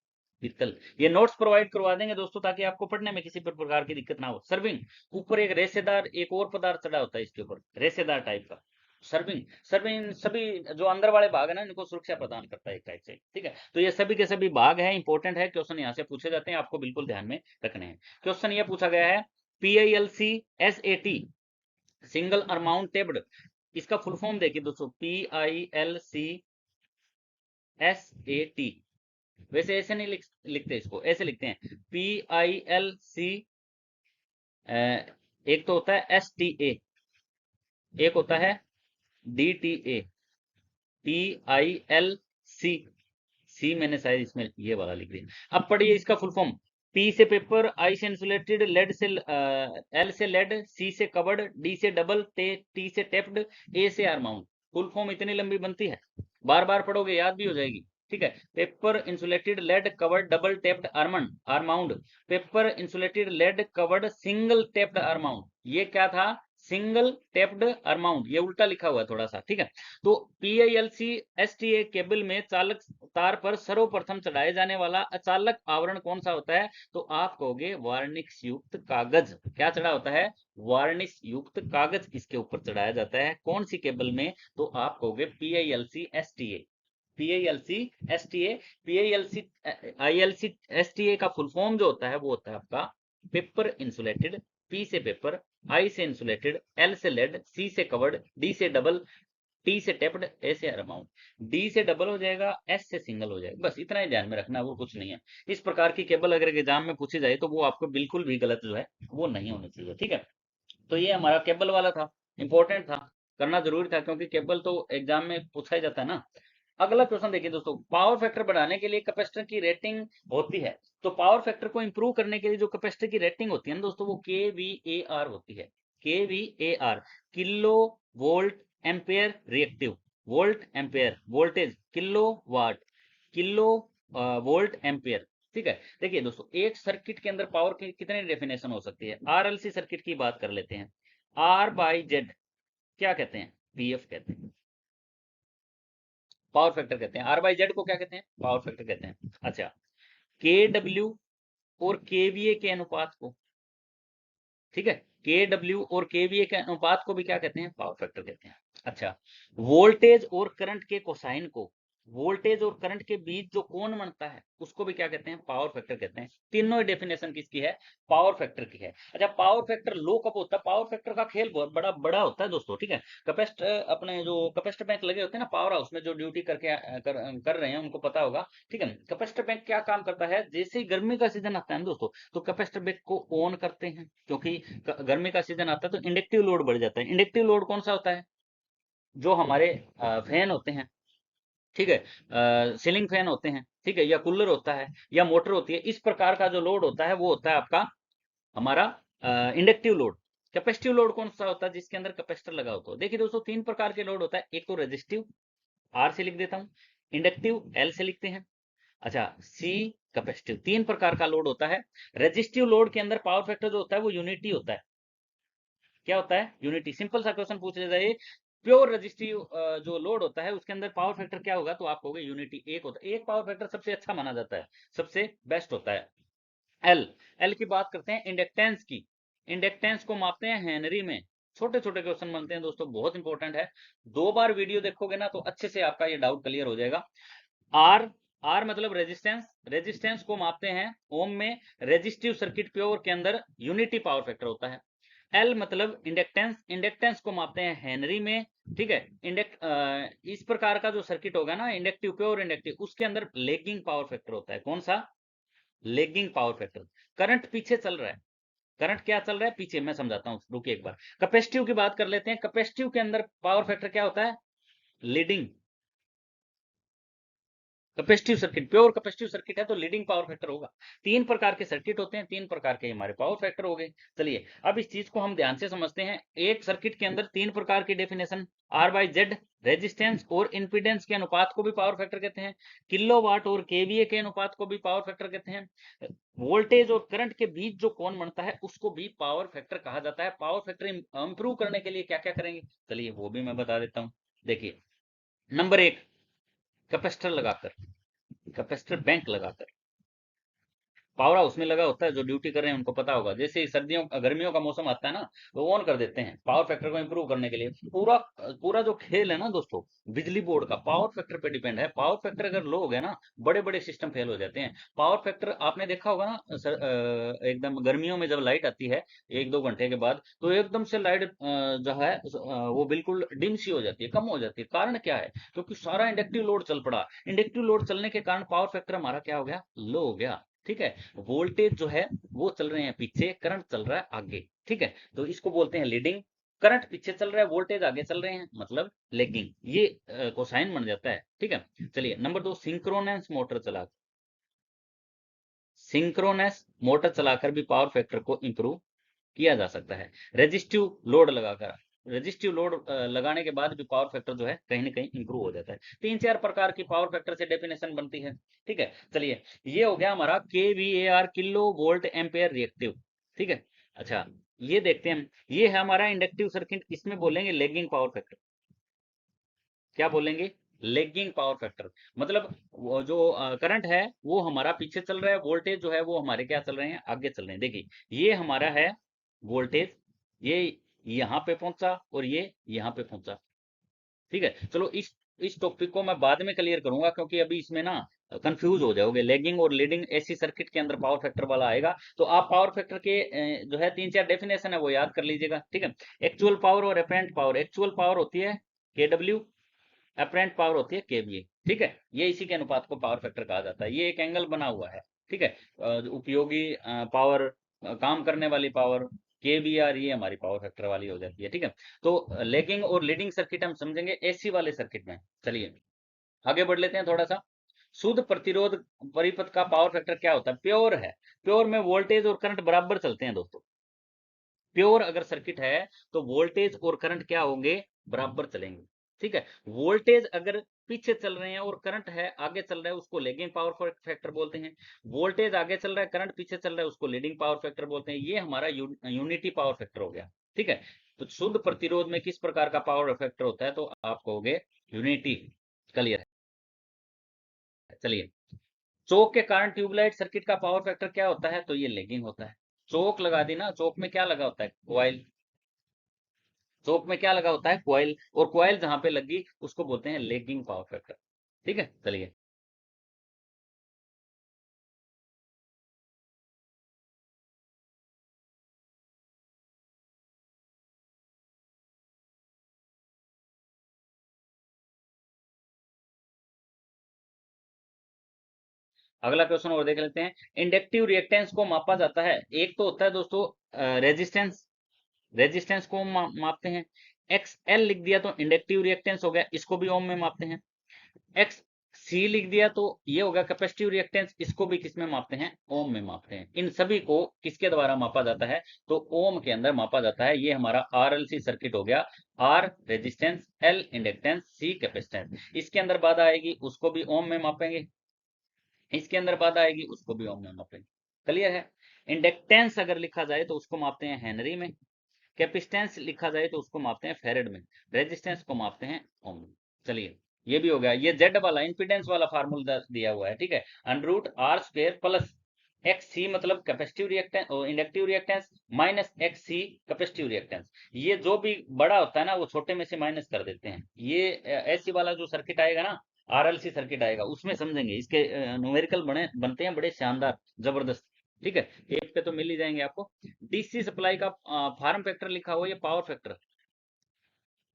पित्तल। ये नोट्स प्रोवाइड करवा देंगे दोस्तों, ताकि आपको पढ़ने में किसी प्रकार की दिक्कत ना हो। सर्विंग, ऊपर एक रेशेदार एक और पदार्थ चढ़ा होता है इसके ऊपर, रेशेदार टाइप का। सर्विंग, सर्विंग सभी जो अंदर वाले भाग है ना, इनको सुरक्षा प्रदान करता है एक टाइप से, ठीक है। तो ये सभी के सभी भाग है, इंपॉर्टेंट है, क्वेश्चन यहाँ से पूछे जाते हैं, आपको बिल्कुल ध्यान में रखने हैं। क्वेश्चन ये पूछा गया है, PILC SAT single amount tapped, इसका फुल फॉर्म देखिए दोस्तों, PILC SAT। वैसे ऐसे नहीं लिखते इसको, ऐसे लिखते हैं PILC। एक तो होता है STA, एक होता है DTA। PILC, सी मैंने शायद इसमें ये वाला लिख दिया। अब पढ़िए इसका फुल फॉर्म, पी से पेपर, आई से इंसुलेटेड, लेड से एल से लेड, सी से कवर्ड, डी से डबल, टी से टेप्ड, ए से आर माउंट। फुल फॉर्म इतनी लंबी बनती है, बार बार पढ़ोगे याद भी हो जाएगी। ठीक है, paper insulated lead covered double taped armoured are mount, paper insulated lead covered single taped are mount. ये क्या था? सिंगल टेप्ड आर माउंट, ये उल्टा लिखा हुआ है थोड़ा सा। ठीक है, तो पीआईएलसी एसटीए केबल में चालक तार पर सर्वप्रथम चढ़ाए जाने वाला अचालक आवरण कौन सा होता है? तो आप कहोगे वार्निश युक्त कागज। क्या चढ़ा होता है? वार्निश युक्त कागज इसके ऊपर चढ़ाया जाता है। कौन सी केबल में? तो आप कहोगे पीआईएलसी एसटीए। पीआईएलसी एसटीए, पीआईएलसी आईएलसी एसटीए का फुल फॉर्म जो होता है वो होता है आपका पेपर इंसुलेटेड, पी से पेपर, आई से इंसुलेटेड, एल से लेड, सी से कवर्ड, डी से डबल, टी से टेप्ड, ए से अराउंड। डी से डबल हो जाएगा, एस से सिंगल हो जाएगा, बस इतना ही ध्यान में रखना, वो कुछ नहीं है। इस प्रकार की केबल अगर एग्जाम में पूछी जाए तो वो आपको बिल्कुल भी गलत जो है वो नहीं होनी चाहिए। ठीक है, तो ये हमारा केबल वाला था, इंपॉर्टेंट था, करना जरूरी था, क्योंकि केबल तो एग्जाम में पूछा ही जाता है ना। अगला क्वेश्चन देखिए दोस्तों, पावर फैक्टर बढ़ाने के लिए कैपेसिटर की रेटिंग होती है। तो पावर फैक्टर को इंप्रूव करने के लिए जो कैपेसिटर की रेटिंग होती है ना दोस्तों, वो KVAR होती है। KVAR, kilo volt ampere reactive, volt ampere, voltage kilo watt, kilo volt ampere. ठीक है, देखिए दोस्तों, एक सर्किट के अंदर पावर की कितनी डेफिनेशन हो सकती है? RLC सर्किट की बात कर लेते हैं। R/Z क्या कहते हैं? PF कहते हैं, पावर फैक्टर कहते हैं। R/Z को क्या कहते हैं? पावर फैक्टर कहते हैं। अच्छा, KW और KVA के अनुपात को, ठीक है, KW और KVA के अनुपात को भी क्या कहते हैं? पावर फैक्टर कहते हैं। अच्छा, वोल्टेज और करंट के कोसाइन को, वोल्टेज और करंट के बीच जो कोण बनता है उसको भी क्या कहते हैं? पावर फैक्टर कहते हैं। तीनों ही डेफिनेशन किसकी है? पावर फैक्टर की है। अच्छा, पावर फैक्टर लो कब होता है? पावर फैक्टर का खेल बहुत बड़ा बड़ा होता है दोस्तों। ठीक है, कैपेसिटर, अपने जो कैपेसिटर बैंक लगे होते हैं ना पावर हाउस में, जो ड्यूटी करके कर रहे हैं उनको पता होगा। ठीक है, कैपेसिटर बैंक क्या काम करता है? जैसे ही गर्मी का सीजन आता है ना दोस्तों, तो कैपेसिटर बैंक को ऑन करते हैं, क्योंकि गर्मी का सीजन आता है तो इंडक्टिव लोड बढ़ जाता है। इंडक्टिव लोड कौन सा होता है? जो हमारे फैन होते हैं, ठीक है, सीलिंग फैन होते हैं, ठीक है, या कूलर होता है, या मोटर होती है, इस प्रकार का जो लोड होता है वो होता है आपका हमारा इंडक्टिव लोड। कैपेसिटिव लोड कौन सा होता है? जिसके अंदर कैपेसिटर लगा होता है। देखिए दोस्तों, तीन प्रकार के लोड होता है। एक तो रेजिस्टिव, आर से लिख देता हूं, इंडक्टिव एल से लिखते हैं, अच्छा सी कैपेसिटिव। तीन प्रकार का लोड होता है। रेजिस्टिव लोड के अंदर पावर फैक्टर जो होता है वो यूनिटी होता है। क्या होता है? यूनिटी। सिंपल सा क्वेश्चन पूछ जाए, प्योर रजिस्टिव जो लोड होता है उसके अंदर पावर फैक्टर क्या होगा? तो आप कहोगे यूनिटी एक होता है। एक पावर फैक्टर सबसे अच्छा माना जाता है, सबसे बेस्ट होता है। एल, एल की बात करते हैं इंडक्टेंस की। इंडक्टेंस को मापते हैं हेनरी में। छोटे छोटे क्वेश्चन बनते हैं दोस्तों, बहुत इंपॉर्टेंट है। दो बार वीडियो देखोगे ना तो अच्छे से आपका ये डाउट क्लियर हो जाएगा। आर, आर मतलब रेजिस्टेंस, रेजिस्टेंस को मापते हैं ओम में। रेजिस्टिव सर्किट प्योर के अंदर यूनिटी पावर फैक्टर होता है। एल मतलब इंडक्टेंस, इंडक्टेंस को मापते हैं हेनरी में। ठीक है, इस प्रकार का जो सर्किट होगा ना, इंडक्टिव, प्योर इंडक्टिव, उसके अंदर लेगिंग पावर फैक्टर होता है। कौन सा? Lagging power factor. करंट पीछे चल रहा है, करंट क्या चल रहा है? पीछे। मैं समझाता हूं, रुकिए एक बार। कैपेसिटिव की बात कर लेते हैं। कैपेसिटिव के अंदर पावर फैक्टर क्या होता है? Leading. Capacitive circuit, pure capacitive circuit है तो लीडिंग पावर फैक्टर होगा। तीन प्रकार के सर्किट होते हैं, तीन प्रकार के हमारे पावर फैक्टर हो गए। चलिए अब इस चीज को हम ध्यान से समझते हैं। एक सर्किट के अंदर तीन प्रकार की डेफिनेशन, R/Z, रेजिस्टेंस और इंपीडेंस के अनुपात को भी पावर फैक्टर कहते हैं। किलोवाट और केवीए के अनुपात को भी पावर फैक्टर कहते हैं। वोल्टेज और करंट के बीच जो कोण बनता है उसको भी पावर फैक्टर कहा जाता है। पावर फैक्टर इंप्रूव करने के लिए क्या क्या करेंगे, चलिए वो भी मैं बता देता हूं। देखिए, नंबर एक, कैपेसिटर लगाकर, कैपेसिटर बैंक लगाकर। पावर हाउस में लगा होता है, जो ड्यूटी कर रहे हैं उनको पता होगा। जैसे ही सर्दियों गर्मियों का मौसम आता है ना, तो ऑन कर देते हैं पावर फैक्टर को इंप्रूव करने के लिए। पूरा पूरा जो खेल है ना दोस्तों, बिजली बोर्ड का पावर फैक्टर पे डिपेंड है। पावर फैक्टर अगर लो हो गया ना, बड़े बड़े सिस्टम फेल हो जाते हैं। पावर फैक्टर आपने देखा होगा ना सर, एकदम गर्मियों में जब लाइट आती है एक दो घंटे के बाद, तो एकदम से लाइट जो है वो बिल्कुल डिम सी हो जाती है, कम हो जाती है। कारण क्या है? क्योंकि सारा इंडक्टिव लोड चल पड़ा। इंडक्टिव लोड चलने के कारण पावर फैक्टर हमारा क्या हो गया? लो हो गया। ठीक है, वोल्टेज जो है वो चल रहे हैं पीछे, करंट चल रहा है आगे। ठीक है, तो इसको बोलते हैं लीडिंग। करंट पीछे चल रहा है, वोल्टेज आगे चल रहे हैं, मतलब लेगिंग। ये कोसाइन बन जाता है। ठीक है, चलिए नंबर दो, सिंक्रोनस मोटर चला, सिंक्रोनस मोटर चलाकर भी पावर फैक्टर को इंप्रूव किया जा सकता है। रेजिस्टिव लोड लगाकर, रेजिस्टिव लोड लगाने के बाद भी पावर फैक्टर जो है कहीं ना कहीं इंप्रूव हो जाता है। 3-4 प्रकार की पावर फैक्टर से डेफिनेशन बनती है। ठीक है, चलिए ये हो गया हमारा KVAR, kilo volt ampere reactive. ठीक है, अच्छा ये देखते हैं हम, ये है हमारा इंडक्टिव सर्किट, इसमें बोलेंगे लेगिंग पावर फैक्टर। क्या बोलेंगे? Lagging power factor. मतलब वो जो करंट है वो हमारा पीछे चल रहा है, वोल्टेज जो है वो हमारे क्या चल रहे हैं, आगे चल रहे हैं। देखिए ये हमारा है वोल्टेज, ये यहाँ पे पहुंचा और ये यहाँ पे पहुंचा। ठीक है, चलो इस टॉपिक को मैं बाद में क्लियर करूंगा, क्योंकि अभी इसमें ना कंफ्यूज हो जाओगे। लेगिंग और लीडिंग एसी सर्किट के अंदर पावर फैक्टर वाला आएगा, तो आप पावर फैक्टर के जो है 3-4 डेफिनेशन है वो याद कर लीजिएगा। ठीक है, एक्चुअल पावर और अपेरेंट पावर। एक्चुअल पावर होती है KW, अपरेंट पावर होती है KVA। ठीक है, ये इसी के अनुपात को पावर फैक्टर कहा जाता है। ये एक एंगल बना हुआ है। ठीक है, उपयोगी पावर, काम करने वाली पावर KVAR, ये हमारी पावर फैक्टर वाली हो जाती है। ठीक है, तो लेगिंग और लीडिंग सर्किट हम समझेंगे एसी वाले सर्किट में। चलिए आगे बढ़ लेते हैं थोड़ा सा। शुद्ध प्रतिरोध परिपथ का पावर फैक्टर क्या होता है? प्योर है, प्योर में वोल्टेज और करंट बराबर चलते हैं दोस्तों। प्योर अगर सर्किट है तो वोल्टेज और करंट क्या होंगे? बराबर चलेंगे। ठीक है, वोल्टेज अगर पीछे चल रहे हैं और करंट है आगे चल रहा है, उसको लेगिंग पावर फैक्टर बोलते हैं। वोल्टेज आगे चल रहा है, करंट पीछे चल रहा है, उसको लीडिंग पावर फैक्टर बोलते हैं। ये हमारा यूनिटी पावर फैक्टर हो गया। ठीक है, तो शुद्ध प्रतिरोध में किस प्रकार का पावर फैक्टर होता है? तो आप कहोगे यूनिटी। क्लियर है, चलिए चौक के कारण ट्यूबलाइट सर्किट का पावर फैक्टर क्या होता है? तो ये लेगिंग होता है। चौक लगा दी ना, चौक में क्या लगा होता है? कॉइल। चौक में क्या लगा होता है? कॉइल, और कॉइल जहां पे लगी उसको बोलते हैं लेगिंग पावर फैक्टर। ठीक है, चलिए अगला क्वेश्चन और देख लेते हैं। इंडक्टिव रिएक्टेंस को मापा जाता है, एक तो होता है दोस्तों रेजिस्टेंस, रेजिस्टेंस को मापते हैं। XL लिख दिया तो इंडक्टिव रिएक्टेंस हो गया, इसको भी ओम में मापते हैं। एक्स सी लिख दिया तो ये होगा कैपेसिटिव रिएक्टेंस, इसको भी किसमें मापते हैं? ओम में मापते हैं। इन सभी को किसके द्वारा मापा जाता है? तो ओम के अंदर मापा जाता है। ये हमारा RLC सर्किट हो गया। R resistance, L inductance, C capacitance. इसके अंदर बाधा आएगी उसको भी ओम में मापेंगे, इसके अंदर बाधा आएगी उसको भी ओम में मापेंगे। क्लियर है? इंडक्टेंस अगर लिखा जाए तो उसको मापते हैं हेनरी में, कैपेसिटेंस लिखा जाए तो उसको मापते हैं फेरेड में, रेजिस्टेंस को मापते हैं ओम में। चलिए ये भी हो गया। ये जेड वाला इंपीडेंस वाला फार्मूला दिया हुआ है। ठीक है, √R² प्लस XC मतलब capacitive reactance, inductive reactance, minus XC capacitive reactance. ये जो भी बड़ा होता है ना वो छोटे में से माइनस कर देते हैं। ये ऐसी वाला जो सर्किट आएगा ना, RLC सर्किट आएगा, उसमें समझेंगे। इसके न्यूमेरिकल बने बनते हैं बड़े शानदार, जबरदस्त। ठीक है, पेज पे तो मिल ही जाएंगे आपको। डीसी सप्लाई का फार्म फैक्टर लिखा हुआ, ये पावर फैक्टर।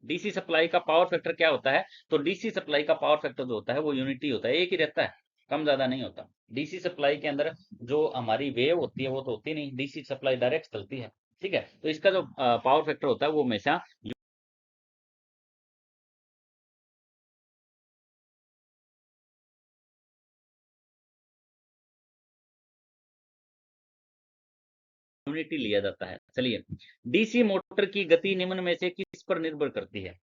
डीसी सप्लाई का पावर फैक्टर क्या होता है? तो डीसी सप्लाई का पावर फैक्टर जो होता है वो यूनिटी होता है, एक ही रहता है, कम ज्यादा नहीं होता। डीसी सप्लाई के अंदर जो हमारी वेव होती है वो तो होती नहीं, डीसी सप्लाई डायरेक्ट चलती है। ठीक है, तो इसका जो पावर फैक्टर होता है वो हमेशा यूनिटी लिया जाता है। चलिए, डीसी मोटर की गति निम्न में से किस पर निर्भर करती है?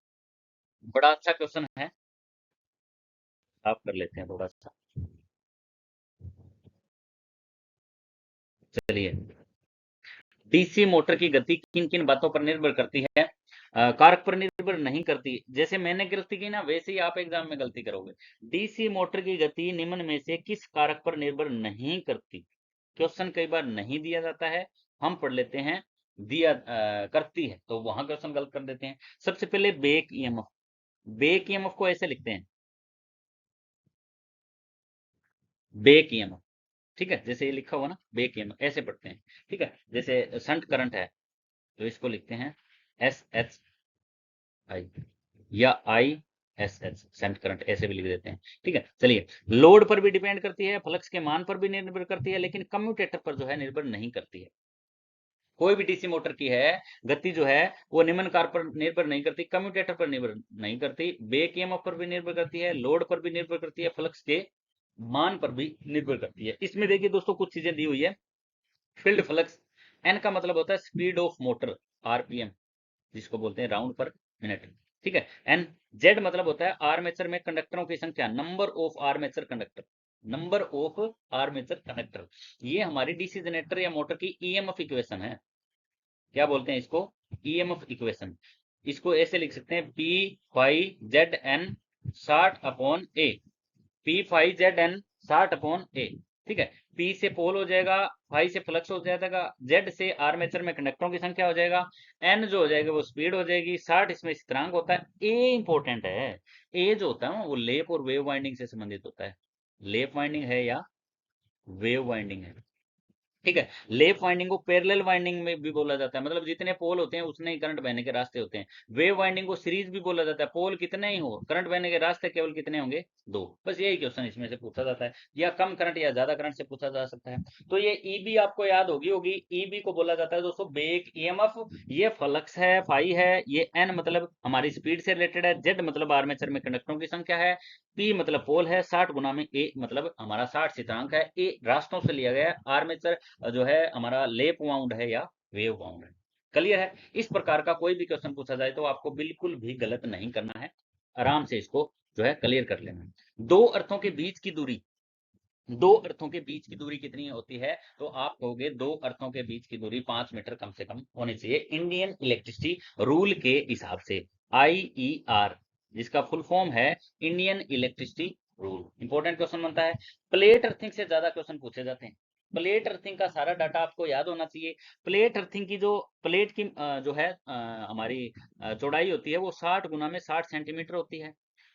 बड़ा अच्छा क्वेश्चन है, आप कर लेते हैं थोड़ा सा। चलिए, डीसी मोटर की गति किन किन बातों पर निर्भर करती है? कारक पर निर्भर नहीं करती। जैसे मैंने गलती की ना वैसे ही आप एग्जाम में गलती करोगे। डीसी मोटर की गति निम्न में से किस कारक पर निर्भर नहीं करती? क्वेश्चन कई बार नहीं दिया जाता है, हम पढ़ लेते हैं दिया करती है, तो वहां क्वेश्चन गलत कर देते हैं। सबसे पहले बेक ईएमएफ, बेक ईएमएफ को ऐसे लिखते हैं, बेक ईएमएफ। ठीक है, जैसे ये लिखा हुआ ना बेक ईएमएफ, ऐसे पढ़ते हैं। ठीक है, जैसे संट करंट है तो इसको लिखते हैं SHI, या ISH, सेंट करंट, ऐसे भी लिख देते हैं। ठीक है, चलिए लोड पर भी डिपेंड करती है, फ्लक्स के मान पर भी निर्भर करती है, लेकिन कम्यूटेटर पर जो है निर्भर नहीं करती है। कोई भी डीसी मोटर की है गति जो है वो निम्न कार पर निर्भर नहीं करती, कम्यूटेटर पर निर्भर नहीं करती, बेक ईएमएफ पर भी निर्भर करती है, लोड पर भी निर्भर करती है, फ्लक्स के मान पर भी निर्भर करती है। इसमें देखिए दोस्तों कुछ चीजें दी हुई है। फील्ड फ्लक्स, एन का मतलब होता है स्पीड ऑफ मोटर, आरपीएम जिसको बोलते हैं राउंड पर मिनट, ठीक है। एन, जेड मतलब होता है आर्मेचर में कंडक्टरों की संख्या, number of armature conductor, number of armature conductor. ये हमारी डीसी जनरेटर या मोटर की ईएमएफ इक्वेशन है। क्या बोलते हैं इसको? EMF equation. इसको ऐसे लिख सकते हैं, P phi Z N 60/A, P phi Z N 60/A, ठीक है। पी से पोल हो जाएगा, फाइव से फ्लक्स हो जाएगा, जेड से आर्मेचर में कंडक्टरों की संख्या हो जाएगा, एन जो हो जाएगा वो स्पीड हो जाएगी, 60 इसमें स्थिरांक होता है, ए इंपॉर्टेंट है। ए जो होता है वो लेप और वेव वाइंडिंग से संबंधित होता है। लेप वाइंडिंग है या वेव वाइंडिंग है, ठीक है। लेप वाइंडिंग को पैरेलल वाइंडिंग में भी बोला जाता है, मतलब जितने पोल होते हैं उतने ही करंट बहने के रास्ते होते हैं। वेव वाइंडिंग को सीरीज भी बोला जाता है, पोल कितने ही हो करंट बहने के रास्ते केवल कितने होंगे? दो। बस यही क्वेश्चन इसमें से पूछा जाता है, या कम करंट या ज्यादा करंट से पूछा जा सकता है। तो ये ईबी आपको याद होगी। ईबी को बोला जाता है दोस्तों बेक ईएमएफ। ये फ्लक्स है, फाई है, ये एन मतलब हमारी स्पीड से रिलेटेड है, जेड मतलब आर्मेचर में कंडक्टरों की संख्या है, पी मतलब पोल है, 60 गुना में ए मतलब हमारा 60 स्थिरांक है, ए रास्तों से लिया गया है, आर्मेचर जो है हमारा लेप वाउंड है या वेव वाउंड है। क्लियर है? इस प्रकार का कोई भी क्वेश्चन पूछा जाए तो आपको बिल्कुल भी गलत नहीं करना है, आराम से इसको जो है क्लियर कर लेना है। दो अर्थों के बीच की दूरी, दो अर्थों के बीच की दूरी कितनी होती है? तो आप कहोगे दो अर्थों के बीच की दूरी 5 मीटर कम से कम होनी चाहिए इंडियन इलेक्ट्रिसिटी रूल के हिसाब से, IER जिसका फुल फॉर्म है Indian electricity rule. Important question बनता है। प्लेट अर्थिंग से ज्यादा क्वेश्चन पूछे जाते हैं। प्लेट अर्थिंग का सारा डाटा आपको याद होना चाहिए। प्लेट अर्थिंग की जो प्लेट की जो है हमारी चौड़ाई होती है वो 60 गुना में 60 सेंटीमीटर होती है,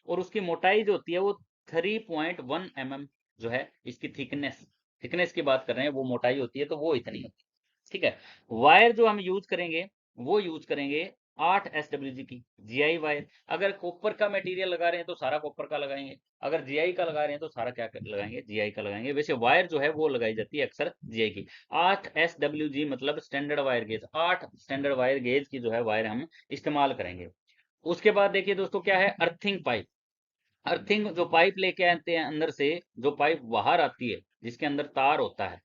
और उसकी मोटाई जो होती है वो 3.1 mm जो है इसकी थिकनेस, थिकनेस की बात कर रहे हैं, वो मोटाई होती है तो वो इतनी होती है, ठीक है। वायर जो हम यूज करेंगे वो यूज करेंगे 8 SWG की जीआई वायर। अगर कॉपर का मटेरियल लगा रहे हैं तो सारा कॉपर का लगाएंगे, अगर जीआई का लगा रहे हैं तो सारा क्या लगाएंगे? जीआई का लगाएंगे। वैसे वायर जो है वो लगाई जाती है अक्सर जीआई की। 8 SWG मतलब standard wire gauge, 8 standard wire gauge की जो है वायर हम इस्तेमाल करेंगे। उसके बाद देखिए दोस्तों क्या है, अर्थिंग पाइप। अर्थिंग जो पाइप लेके आते हैं अंदर से, जो पाइप बाहर आती है जिसके अंदर तार होता है,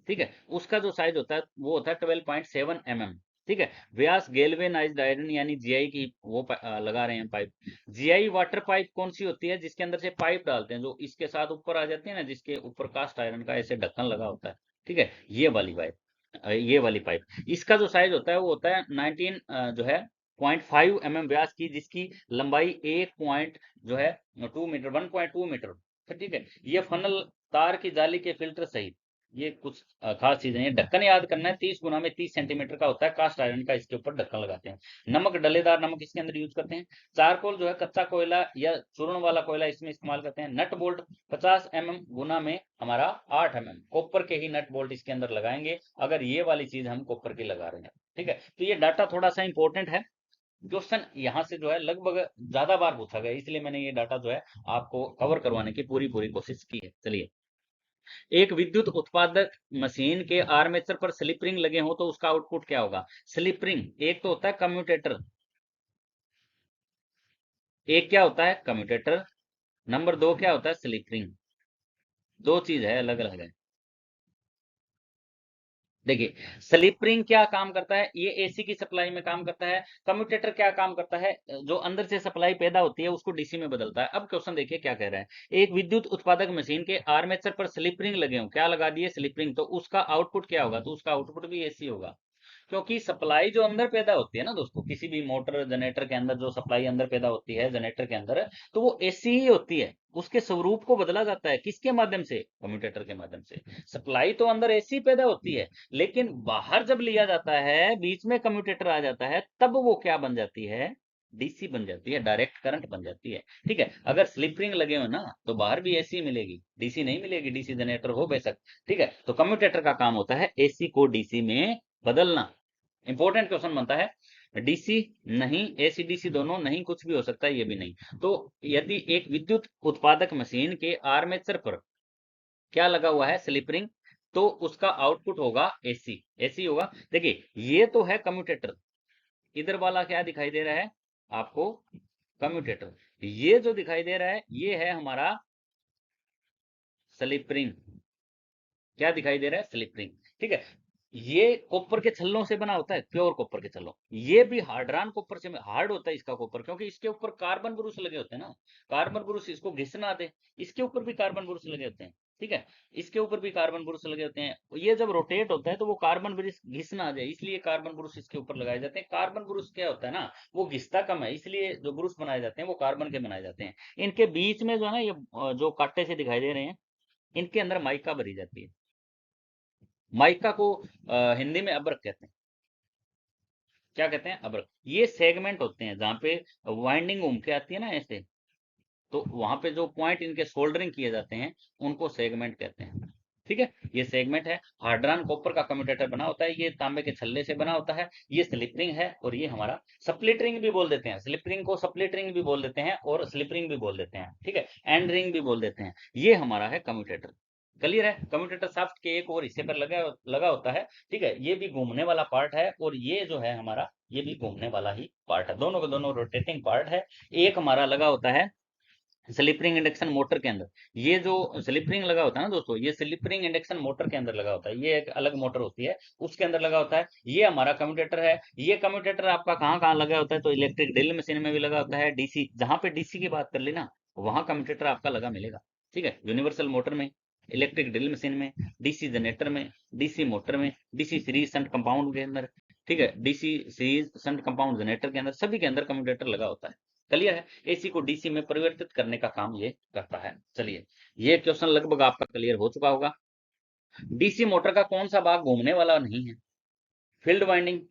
ठीक है, उसका जो साइज होता है वो होता है 12.7 mm, ठीक है। व्यास गैल्वेनाइज्ड आयरन यानी जीआई की वो लगा रहे हैं पाइप। जीआई वाटर पाइप कौन सी होती है? जिसके अंदर से पाइप डालते हैं, जो इसके साथ ऊपर आ जाती है ना, जिसके ऊपर कास्ट आयरन का ऐसे ढक्कन लगा होता है, ठीक है, ये वाली पाइप, ये वाली पाइप। इसका जो साइज होता है वो होता है 19 जो है 0.5 mm व्यास की, जिसकी लंबाई 1 पॉइंट जो है 2 मीटर, 1.2 मीटर, ठीक है। ये फनल, तार की जाली के फिल्टर सहित, ये कुछ खास चीजें हैं। ढक्कन याद करना है, 30 गुना में 30 सेंटीमीटर का होता है, कास्ट आयरन का, इसके ऊपर ढक्कन लगाते हैं। नमक, डलेदार नमक इसके अंदर यूज करते हैं। चारकोल जो है कच्चा कोयला या चूर्ण वाला कोयला इसमें इस्तेमाल करते हैं। नट बोल्ट 50 mm गुना में हमारा 8 mm, कॉपर के ही नट बोल्ट इसके अंदर लगाएंगे अगर ये वाली चीज हम कॉपर की लगा रहे हैं, ठीक है। तो ये डाटा थोड़ा सा इंपॉर्टेंट है, क्वेश्चन यहाँ से जो है लगभग ज्यादा बार पूछा गया, इसलिए मैंने ये डाटा जो है आपको कवर करवाने की पूरी पूरी कोशिश की है। चलिए, एक विद्युत उत्पादक मशीन के आर्मेचर पर स्लिप रिंग लगे हो तो उसका आउटपुट क्या होगा? स्लिप रिंग एक तो होता है कम्यूटेटर, एक क्या होता है कम्यूटेटर, नंबर दो क्या होता है स्लिप रिंग। दो चीज है, अलग अलग है। देखिए, स्लिप रिंग क्या काम करता है? ये एसी की सप्लाई में काम करता है। कम्यूटेटर क्या काम करता है? जो अंदर से सप्लाई पैदा होती है उसको डीसी में बदलता है। अब क्वेश्चन देखिए क्या कह रहा है, एक विद्युत उत्पादक मशीन के आर्मेचर पर स्लिप रिंग लगे हो, क्या लगा दिए? स्लिप रिंग, तो उसका आउटपुट क्या होगा? तो उसका आउटपुट भी एसी होगा, क्योंकि सप्लाई जो अंदर पैदा होती है ना दोस्तों, किसी भी मोटर जनरेटर के अंदर जो सप्लाई अंदर पैदा होती है जनरेटर के अंदर, तो वो एसी ही होती है। उसके स्वरूप को बदला जाता है किसके माध्यम से? कम्यूटेटर के माध्यम से। सप्लाई तो अंदर एसी पैदा होती है, लेकिन बाहर जब लिया जाता है, बीच में कम्यूटेटर आ जाता है, तब वो क्या बन जाती है? डीसी बन जाती है, डायरेक्ट करंट बन जाती है, ठीक है। अगर स्लिप रिंग लगे हो ना तो बाहर भी एसी मिलेगी, डीसी नहीं मिलेगी, डीसी जनरेटर हो बेशक, ठीक है। तो कम्यूटेटर का काम होता है एसी को डीसी में बदलना। इंपॉर्टेंट क्वेश्चन बनता है, डीसी नहीं, एसी डीसी दोनों नहीं, कुछ भी हो सकता है, ये भी नहीं। तो यदि एक विद्युत उत्पादक मशीन के आर्मेचर पर क्या लगा हुआ है? स्लिप रिंग, तो उसका आउटपुट होगा एसी, एसी होगा। देखिए, ये तो है कम्यूटेटर, इधर वाला क्या दिखाई दे रहा है आपको? कम्यूटेटर। ये जो दिखाई दे रहा है ये है हमारा स्लिप रिंग, क्या दिखाई दे रहा है? Slip ring. ठीक है, ये कॉपर के छल्लों से बना होता है, प्योर कॉपर के छल्लों। ये भी हार्ड्रान कॉपर से हार्ड होता है इसका कॉपर, क्योंकि इसके ऊपर कार्बन ब्रुश लगे होते हैं ना, कार्बन ब्रुश इसको घिस ना दे। इसके ऊपर भी कार्बन ब्रुश लगे होते हैं। ठीक है, इसके ऊपर भी कार्बन ब्रुश लगे होते हैं। ये जब रोटेट होता है तो वो कार्बन ब्रुश घिस ना जाए, इसलिए कार्बन ब्रुश इसके ऊपर लगाए जाते हैं। कार्बन ब्रुश क्या होता है ना, वो घिसता कम है, इसलिए जो ब्रुश बनाए जाते हैं वो कार्बन के बनाए जाते हैं। इनके बीच में जो है ना, ये जो कांटे से दिखाई दे रहे हैं, इनके अंदर माइका भरी जाती है। माइका को हिंदी में अब्रक कहते हैं। क्या कहते हैं? अब्रक। ये सेगमेंट होते हैं जहाँ पे वाइंडिंग घूम के आती है ना ऐसे, तो वहां पे जो पॉइंट इनके सोल्डरिंग किए जाते हैं उनको सेगमेंट कहते हैं। ठीक है, ये सेगमेंट है। हार्ड्रान कॉपर का कम्यूटेटर बना होता है, ये तांबे के छल्ले से बना होता है। ये स्लिप रिंग है, और ये हमारा स्प्लिट रिंग भी बोल देते हैं। स्लिप रिंग को स्प्लिट रिंग भी बोल देते हैं और स्लिप रिंग भी बोल देते हैं। ठीक है, एंड रिंग भी बोल देते हैं। ये हमारा है कम्यूटेटर। क्लियर है? कम्यूटेटर शाफ्ट के एक और हिस्से पर लगा लगा होता है। ठीक है, ये भी घूमने वाला पार्ट है, और ये जो है हमारा, ये भी घूमने वाला ही पार्ट है। दोनों के दोनों रोटेटिंग पार्ट है। एक हमारा लगा होता है स्लिप रिंग इंडक्शन मोटर के अंदर। ये जो स्लिप रिंग लगा होता है ना दोस्तों, ये स्लिप रिंग इंडक्शन मोटर के अंदर लगा होता है। ये एक अलग मोटर होती है, उसके अंदर लगा होता है। ये हमारा कम्यूटेटर है। ये कम्यूटेटर आपका कहाँ कहाँ लगा होता है? तो इलेक्ट्रिक ड्रिल मशीन में भी लगा होता है। डीसी, जहां पे डीसी की बात कर ली ना, वहां कम्यूटेटर आपका लगा मिलेगा। ठीक है, यूनिवर्सल मोटर में, इलेक्ट्रिक ड्रिल मशीन में, डीसी जनरेटर में, डीसी मोटर में, डीसी सीरीज शंट कंपाउंड के अंदर। ठीक है, DC series shunt compound generator के अंदर, सभी के अंदर कम्यूटेटर लगा होता है। क्लियर है? एसी को डीसी में परिवर्तित करने का काम ये करता है। चलिए, ये क्वेश्चन लगभग आपका क्लियर हो चुका होगा। डीसी मोटर का कौन सा भाग घूमने वाला नहीं है? Field winding.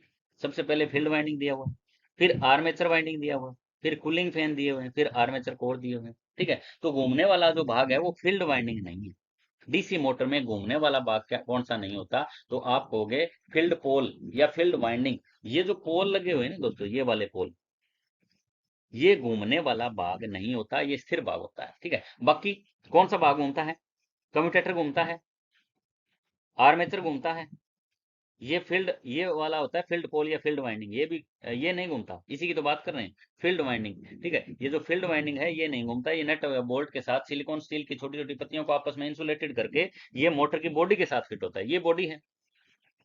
सबसे पहले फील्ड वाइंडिंग दिया हुआ, फिर आर्मेचर वाइंडिंग दिया हुआ, फिर कूलिंग फैन दिए हुए हैं, फिर आर्मेचर कोर दिए हुए हैं। ठीक है, तो घूमने वाला जो भाग है वो फील्ड वाइंडिंग नहीं है। डीसी मोटर में घूमने वाला भाग क्या कौन सा नहीं होता? तो आप कहोगे फील्ड पोल या फील्ड वाइंडिंग। ये जो पोल लगे हुए हैं ना दोस्तों, ये वाले पोल, ये घूमने वाला भाग नहीं होता, ये स्थिर भाग होता है। ठीक है, बाकी कौन सा भाग घूमता है? कम्यूटेटर घूमता है, आर्मेचर घूमता है, ये फील्ड, ये वाला होता है फील्ड पोल या फील्ड वाइंडिंग। ये भी ये नहीं घूमता, इसी की तो बात कर रहे हैं, फील्ड वाइंडिंग। ठीक है, ये जो फील्ड वाइंडिंग है ये नहीं घूमता। ये नट बोल्ट के साथ सिलिकॉन स्टील की छोटी छोटी पत्तियों को आपस में इंसुलेटेड करके ये मोटर की बॉडी के साथ फिट होता है। ये बॉडी है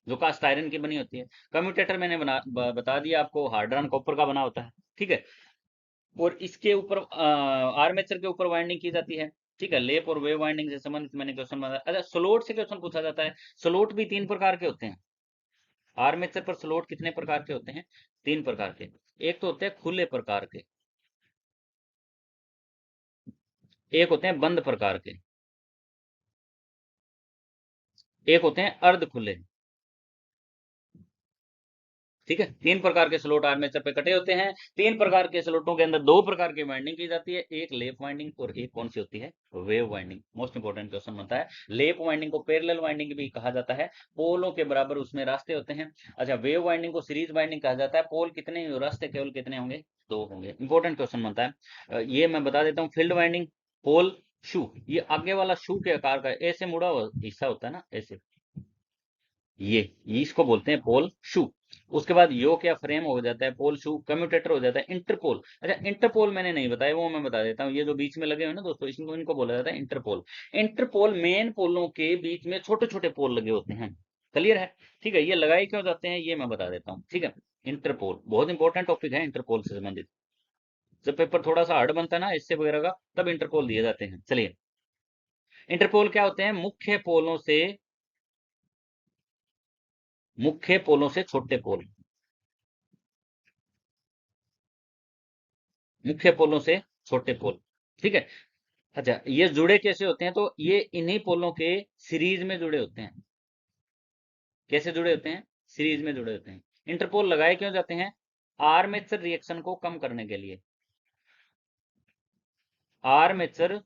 जो कास्ट आयरन की बनी होती है। कम्यूटेटर मैंने बता दिया आपको, हार्ड्रन कॉपर का बना होता है। ठीक है, और इसके ऊपर आर्मेचर के ऊपर वाइंडिंग की जाती है। ठीक है, लेप और वेव वाइंडिंग से संबंधित मैंने क्वेश्चन बताया। अच्छा, स्लोट से क्वेश्चन पूछा जाता है। स्लोट भी तीन प्रकार के होते हैं। आर्मेचर पर स्लोट कितने प्रकार के होते हैं? तीन प्रकार के। एक तो होते हैं खुले प्रकार के, एक होते हैं बंद प्रकार के, एक होते हैं अर्ध खुले। ठीक है, तीन प्रकार के स्लोट आर्मेचर पे कटे होते हैं। तीन प्रकार के स्लोटों के अंदर दो प्रकार की वाइंडिंग की जाती है, एक लेप वाइंडिंग और एक कौन सी होती है? Wave winding. Most important question बनता है। लेप वाइंडिंग को पैरेलल वाइंडिंग भी कहा जाता है, पोलों के बराबर उसमें रास्ते होते हैं। अच्छा, वेव वाइंडिंग को सीरीज वाइंडिंग कहा जाता है, पोल कितने रास्ते केवल कितने होंगे? दो होंगे। इंपॉर्टेंट क्वेश्चन बनता है। ये मैं बता देता हूँ। फील्ड वाइंडिंग, पोल, शू, ये आगे वाला शू के आकार का ऐसे मुड़ा हुआ हिस्सा होता है ना, ऐसे, ये इसको बोलते हैं पोल शू। उसके बाद योक या फ्रेम हो जाता है पोल शू। कम्यूटेटर हो जाता है इंटरपोल। अच्छा, इंटरपोल मैंने नहीं बताया, वो मैं बता देता हूँ। ये जो बीच में लगे हुए ना दोस्तों, इसको इनको बोला जाता है इंटरपोल। इंटरपोल मेन पोलों के बीच में छोटे छोटे पोल लगे होते हैं। क्लियर है? ठीक है, ये लगाए क्यों जाते हैं ये मैं बता देता हूँ। ठीक है, इंटरपोल बहुत इंपॉर्टेंट टॉपिक है, इंटरपोल से संबंधित। जब पेपर थोड़ा सा हार्ड बनता है ना इससे वगैरह का, तब इंटरपोल दिए जाते हैं। चलिए, इंटरपोल क्या होते हैं? मुख्य पोलों से छोटे पोल, मुख्य पोलों से छोटे पोल। ठीक है, अच्छा, ये जुड़े कैसे होते हैं? तो ये इन्हीं पोलों के सीरीज में जुड़े होते हैं। कैसे जुड़े होते हैं? सीरीज में जुड़े होते हैं। इंटरपोल लगाए क्यों जाते हैं? आर्मेचर रिएक्शन को कम करने के लिए। आर्मेचर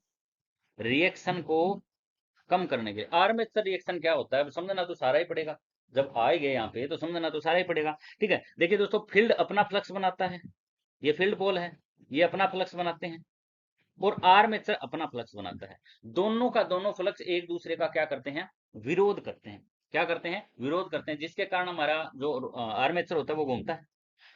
रिएक्शन को कम करने के लिए। आर्मेचर रिएक्शन क्या होता है? अब समझना तो सारा ही पड़ेगा। जब आएंगे यहाँ पे तो समझना तो सारा ही पड़ेगा। ठीक है, देखिए दोस्तों, फील्ड अपना फ्लक्स बनाता है, ये फील्ड पोल है, ये अपना फ्लक्स बनाते हैं, और आर्मेचर अपना फ्लक्स बनाता है। दोनों का दोनों फ्लक्स एक दूसरे का क्या करते हैं? विरोध करते हैं। क्या करते हैं? विरोध करते हैं, जिसके कारण हमारा जो आर्मेचर होता है वो घूमता है।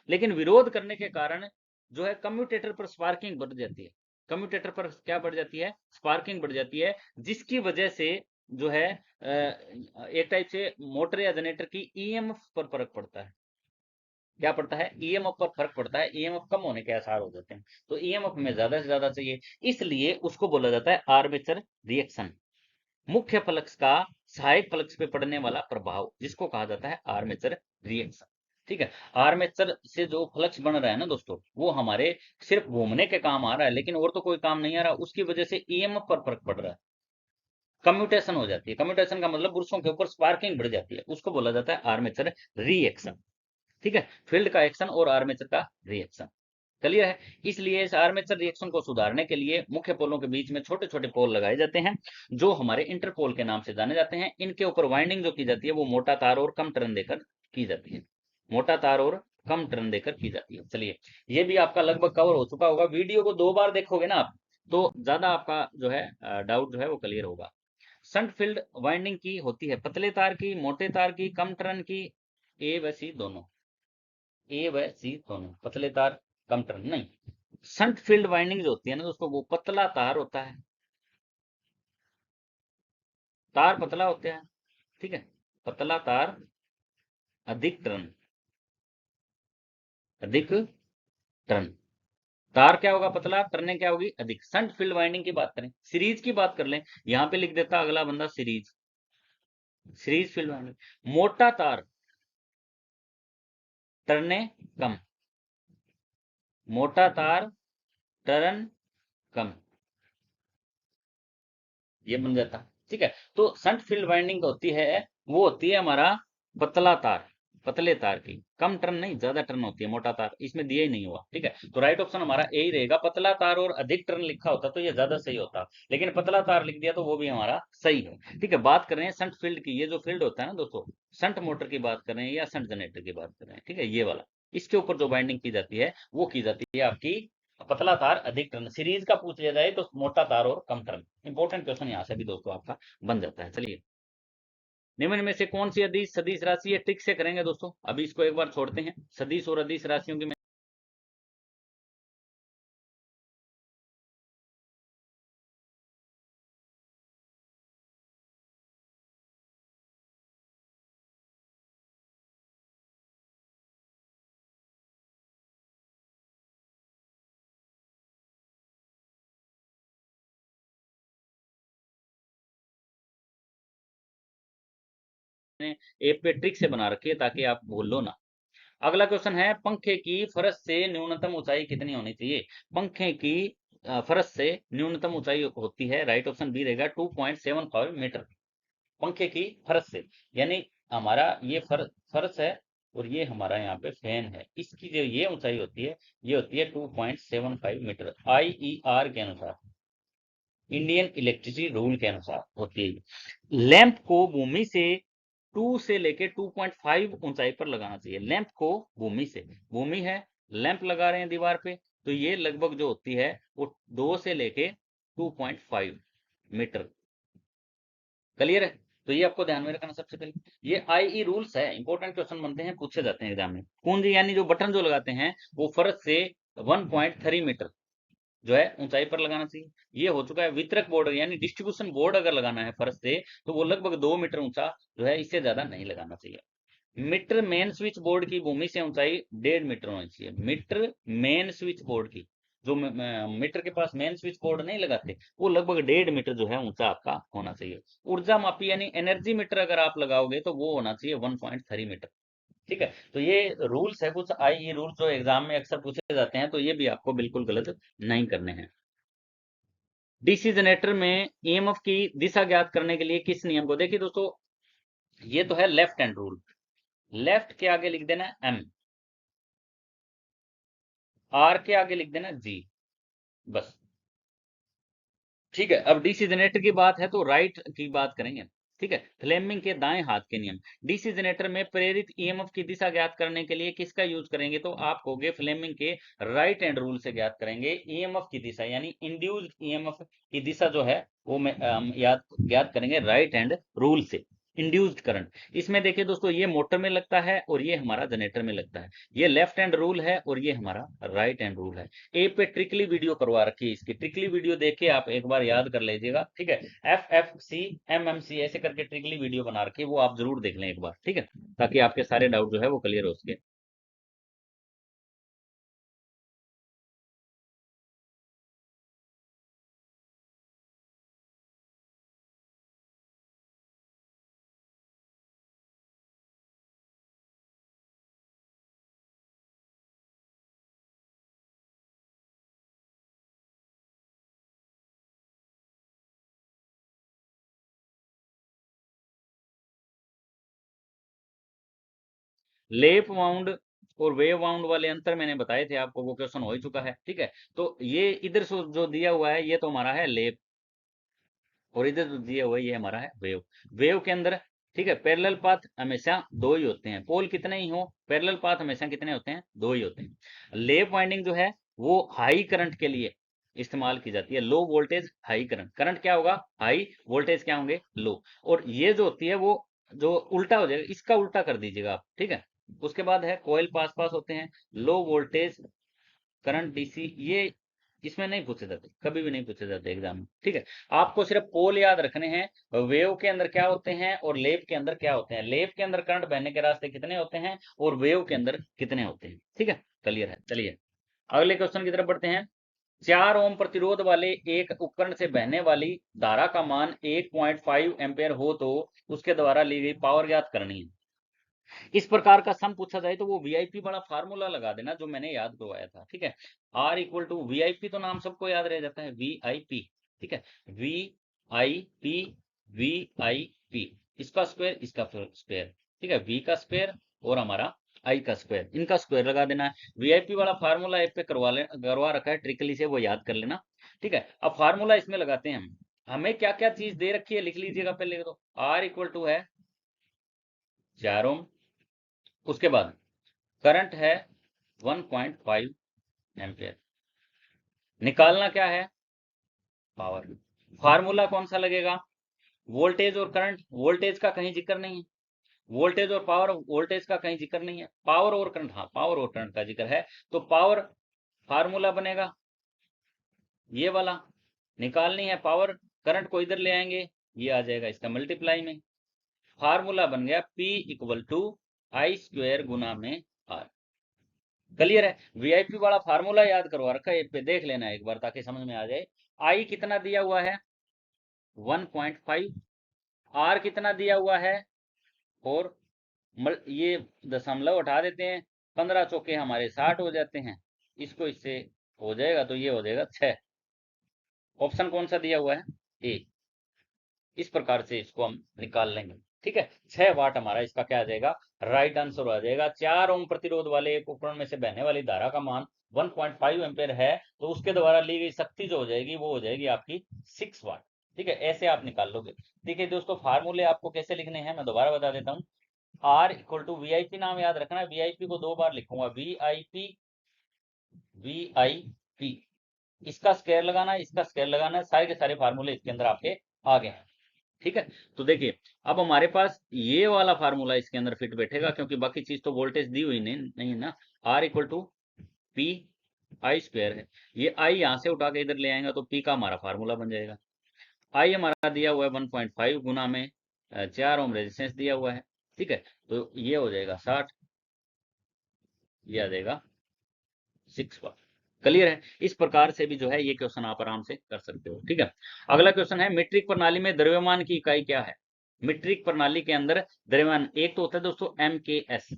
लेकिन विरोध करने के कारण जो है कम्यूटेटर पर स्पार्किंग बढ़ जाती है। कम्यूटेटर पर क्या बढ़ जाती है, स्पार्किंग बढ़ जाती है, जिसकी वजह से जो है एक टाइप से मोटर या जनरेटर की ईएमएफ पर फर्क पड़ता है। क्या पड़ता है, ईएमएफ पर फर्क पड़ता है, ईएमएफ कम होने के आसार हो जाते हैं, तो ईएमएफ में ज्यादा से ज्यादा चाहिए, इसलिए उसको बोला जाता है आर्मेचर रिएक्शन। मुख्य फ्लक्स का सहायक फ्लक्स पे पड़ने वाला प्रभाव, जिसको कहा जाता है आर्मेचर रिएक्शन। ठीक है, आर्मेचर से जो फ्लक्स बन रहा है ना दोस्तों, वो हमारे सिर्फ घूमने के काम आ रहा है, लेकिन और तो कोई काम नहीं आ रहा, उसकी वजह से ईएमएफ पर फर्क पड़ रहा है, कम्यूटेशन हो जाती है। कम्यूटेशन का मतलब पुरुषों के ऊपर स्पार्किंग बढ़ जाती है, उसको बोला जाता है आर्मेचर रिएक्शन। ठीक है, फील्ड का एक्शन और आर्मेचर का रिएक्शन, क्लियर है। इसलिए इस आर्मेचर रिएक्शन को सुधारने के लिए मुख्य पोलों के बीच में छोटे छोटे पोल लगाए जाते हैं, जो हमारे इंटरपोल के नाम से जाने जाते हैं। इनके ऊपर वाइंडिंग जो की जाती है वो मोटा तार और कम टर्न देकर की जाती है, मोटा तार और कम टर्न देकर की जाती है। चलिए, ये भी आपका लगभग कवर हो चुका होगा, वीडियो को 2 बार देखोगे ना आप, तो ज्यादा आपका जो है डाउट जो है वो क्लियर होगा। शंट फील्ड वाइंडिंग की होती है पतले तार की, मोटे तार की, कम टर्न की, ए व सी दोनों, ए व सी दोनों, पतले तार कम टर्न नहीं। शंट फील्ड वाइंडिंग जो होती है ना दोस्तों, वो पतला तार होता है, तार पतला होता है, ठीक है, पतला तार, अधिक टर्न, अधिक टर्न। तार क्या होगा, पतला, टर्ने क्या होगी, अधिक। शंट फील्ड वाइंडिंग की बात करें, सीरीज की बात कर लें, यहां पे लिख देता अगला बंदा सीरीज, सीरीज फील्ड वाइंडिंग। मोटा तार, टर्ने कम, मोटा तार, टर्न कम, ये बन जाता। ठीक है, तो शंट फील्ड वाइंडिंग होती है, वो होती है हमारा पतला तार, पतले तार की, कम टर्न नहीं, ज्यादा टर्न होती है, मोटा तार इसमें दिया ही नहीं हुआ। ठीक है, तो राइट ऑप्शन हमारा यही रहेगा, पतला तार और अधिक टर्न लिखा होता तो ये ज्यादा सही होता, लेकिन पतला तार लिख दिया तो वो भी हमारा सही है। ठीक है, बात कर रहे हैं शंट फील्ड की, ये जो फील्ड होता है ना दोस्तों, शंट मोटर की बात कर रहे हैं या शंट जनरेटर की बात कर रहे हैं, ठीक है, ये वाला, इसके ऊपर जो बाइंडिंग की जाती है वो की जाती है आपकी पतला तार, अधिक टर्न। सीरीज का पूछ लिया जाए तो मोटा तार और कम टर्न। इंपॉर्टेंट क्वेश्चन यहाँ से भी दोस्तों आपका बन जाता है। चलिए, निम्न में से कौन सी अदिश सदिश राशि है, ट्रिक से करेंगे दोस्तों, अभी इसको एक बार छोड़ते हैं, सदिश और अदिश राशियों की मैंने ऐप पे ट्रिक से बना रखी है ताकि आप भूल लो ना। अगला क्वेश्चन है, पंखे की फरस से न्यूनतम ऊंचाई कितनी होनी चाहिए। पंखे की फरस से न्यूनतम ऊंचाई होती है, राइट ऑप्शन बी रहेगा 2.75 मीटर। पंखे की फरस से, यानी हमारा ये फरस है और ये हमारा यहाँ पे फैन है, इसकी जो ये ऊंचाई होती है, ये होती है 2.75 मीटर, आईईआर के अनुसार, इंडियन इलेक्ट्रिसिटी रूल के अनुसार होती है। लैंप को भूमि से 2 से लेके 2.5 ऊंचाई पर लगाना चाहिए। लैंप को भूमि से, भूमि है, लैंप लगा रहे हैं दीवार पे, तो ये लगभग जो होती है वो 2 से लेके 2.5 मीटर, क्लियर है। तो ये आपको ध्यान में रखना सबसे पहले, ये आईई रूल्स है, इंपॉर्टेंट क्वेश्चन बनते हैं, पूछे जाते हैं एग्जाम में। कुंजी यानी जो बटन जो लगाते हैं वो फर्श से 1.3 मीटर जो है ऊंचाई पर लगाना चाहिए। ये हो चुका है। वितरक बोर्ड यानी डिस्ट्रीब्यूशन बोर्ड अगर लगाना है फर्श से, तो वो लगभग 2 मीटर ऊंचा जो है, इससे ज्यादा नहीं लगाना चाहिए। मीटर मेन स्विच बोर्ड की भूमि से ऊंचाई 1.5 मीटर होनी चाहिए। मीटर मेन स्विच बोर्ड की, जो मीटर के पास मेन स्विच बोर्ड नहीं लगाते, वो लगभग 1.5 मीटर जो है ऊंचा आपका होना चाहिए। ऊर्जा मापी यानी एनर्जी मीटर अगर आप लगाओगे तो वो होना चाहिए 1.3 मीटर। ठीक है, तो ये रूल्स है कुछ आई रूल्स जो एग्जाम में अक्सर पूछे जाते हैं, तो ये भी आपको बिल्कुल गलत नहीं करने हैं। डीसी जनरेटर में ईएमएफ की दिशा ज्ञात करने के लिए किस नियम को, देखिए दोस्तों, ये तो है लेफ्ट हैंड रूल, लेफ्ट के आगे लिख देना एम, आर के आगे लिख देना जी, बस। ठीक है, अब डीसी जनरेटर की बात है तो राइट की बात करेंगे। ठीक है, फ्लेमिंग के दाएं हाथ के नियम, डीसी जनरेटर में प्रेरित ईएमएफ की दिशा ज्ञात करने के लिए किसका यूज करेंगे, तो आप कहोगे फ्लेमिंग के राइट हैंड रूल से ज्ञात करेंगे ईएमएफ की दिशा, यानी इंड्यूस्ड ईएमएफ की दिशा जो है वो याद ज्ञात करेंगे राइट हैंड रूल से। Induced current. इसमें देखिए दोस्तों, ये मोटर में लगता है और ये हमारा जनरेटर में लगता है। ये लेफ्ट हैंड रूल है और ये हमारा राइट हैंड रूल है। ए पे ट्रिकली वीडियो करवा रखी है, इसकी ट्रिकली वीडियो देख के आप एक बार याद कर लीजिएगा, ठीक है। FFC MMC ऐसे करके ट्रिकली वीडियो बना रखी है, वो आप जरूर देख लें एक बार, ठीक है, ताकि आपके सारे डाउट जो है वो क्लियर हो सके। लेप वाउंड और वेव वाउंड वाले अंतर मैंने बताए थे आपको, वो क्वेश्चन हो ही चुका है, ठीक है। तो ये इधर से जो दिया हुआ है ये तो हमारा है लेप, और इधर जो दिया हुआ है ये हमारा है वेव। वेव के अंदर, ठीक है, पैरेलल पाथ हमेशा दो ही होते हैं, पोल कितने ही हो पैरेलल पाथ हमेशा कितने होते हैं, दो ही होते हैं। लेप वाइंडिंग जो है वो हाई करंट के लिए इस्तेमाल की जाती है, low voltage high current. Current क्या होगा हाई, वोल्टेज क्या होंगे लो। और ये जो होती है वो जो उल्टा हो जाएगा, इसका उल्टा कर दीजिएगा आप, ठीक है। उसके बाद है कोयल पास पास होते हैं, लो वोल्टेज करंट डीसी, ये इसमें नहीं पूछे जाते, कभी भी नहीं पूछे जाते एग्जाम में, ठीक है। आपको सिर्फ पोल याद रखने हैं, वेव के अंदर क्या होते हैं और लेप के अंदर क्या होते हैं। लेप के अंदर करंट बहने के रास्ते कितने होते हैं और वेव के अंदर कितने होते हैं, ठीक है। क्लियर है, चलिए अगले क्वेश्चन की तरफ बढ़ते हैं। 4 ओम प्रतिरोध वाले एक उपकरण से बहने वाली धारा का मान 1.5 एम्पेयर हो तो उसके द्वारा ली गई पावर ज्ञात करनी है। इस प्रकार का सम पूछा जाए तो वो वीआईपी वाला फार्मूला लगा देना जो मैंने याद करवाया था, ठीक है। R=वीआईपी, तो नाम सबको याद रह जाता है, वीआईपी, ठीक है। वीआईपी इसका स्क्वायर इसका स्क्वायर, ठीक है। वी का स्क्वायर और हमारा आई का स्क्वायर, इनका स्क्वायर लगा देना है। वीआईपी वाला फार्मूला एक पे करवा रखा है ट्रिकली से, वो याद कर लेना, ठीक है। अब फार्मूला इसमें लगाते हैं हम। हमें क्या क्या चीज दे रखी है लिख लीजिएगा पहले तो। R= है 4 ओम, उसके बाद करंट है 1.5 एम्पियर, निकालना क्या है पावर। फार्मूला कौन सा लगेगा, वोल्टेज और करंट, वोल्टेज का कहीं जिक्र नहीं है, वोल्टेज और पावर, वोल्टेज का कहीं जिक्र नहीं है, पावर और करंट, हाँ पावर और करंट का जिक्र है। तो पावर फार्मूला बनेगा ये वाला, निकालनी है पावर, करंट को इधर ले आएंगे, ये आ जाएगा इसका मल्टीप्लाई में। फार्मूला बन गया P=I² गुना में R। क्लियर है। वीआईपी वाला फार्मूला याद करवा रखा है, पे देख लेना एक बार ताकि समझ में आ जाए। आई कितना दिया हुआ है 1.5, आर कितना दिया हुआ है, और ये दशमलव हटा देते हैं, 15 चौके हमारे 60 हो जाते हैं, इसको इससे हो जाएगा तो ये हो जाएगा 6। ऑप्शन कौन सा दिया हुआ है ए। इस प्रकार से इसको हम निकाल लेंगे, ठीक है। 6 वाट हमारा इसका क्या आ जाएगा, राइट आंसर आ जाएगा। 4 ओम प्रतिरोध वाले एक उपकरण में से बहने वाली धारा का मान 1.5 एम्पेयर है तो उसके द्वारा ली गई शक्ति जो हो जाएगी वो हो जाएगी आपकी 6 वाट, ठीक है। ऐसे आप निकाल लोगे। ठीक है दोस्तों, फार्मूले आपको कैसे लिखने हैं मैं दोबारा बता देता हूँ। R=वीआईपी, नाम याद रखना है, वीआईपी को 2 बार लिखूंगा, वीआईपी, वीआईपी, इसका स्क्वायर लगाना है, इसका स्क्वायर लगाना है, सारे के सारे फार्मूले इसके अंदर आपके आ गए हैं, ठीक है। तो देखिए अब हमारे पास ये वाला फार्मूला इसके अंदर फिट बैठेगा, क्योंकि बाकी चीज तो वोल्टेज दी हुई नहीं ना। R=P×I² है, ये आई यहां से उठा के इधर ले आएगा तो P का हमारा फार्मूला बन जाएगा। आई हमारा दिया हुआ है 1.5 गुना में 4 ओम रेजिस्टेंस दिया हुआ है, ठीक है। तो ये हो जाएगा 60, ये आ जाएगा 6 वाट। क्लियर है। इस प्रकार से भी जो है ये क्वेश्चन आप आराम से कर सकते हो, ठीक है। अगला क्वेश्चन है, मीट्रिक प्रणाली में द्रव्यमान की इकाई क्या है। मीट्रिक प्रणाली के अंदर द्रव्यमान एक तो होता है दोस्तों MKS,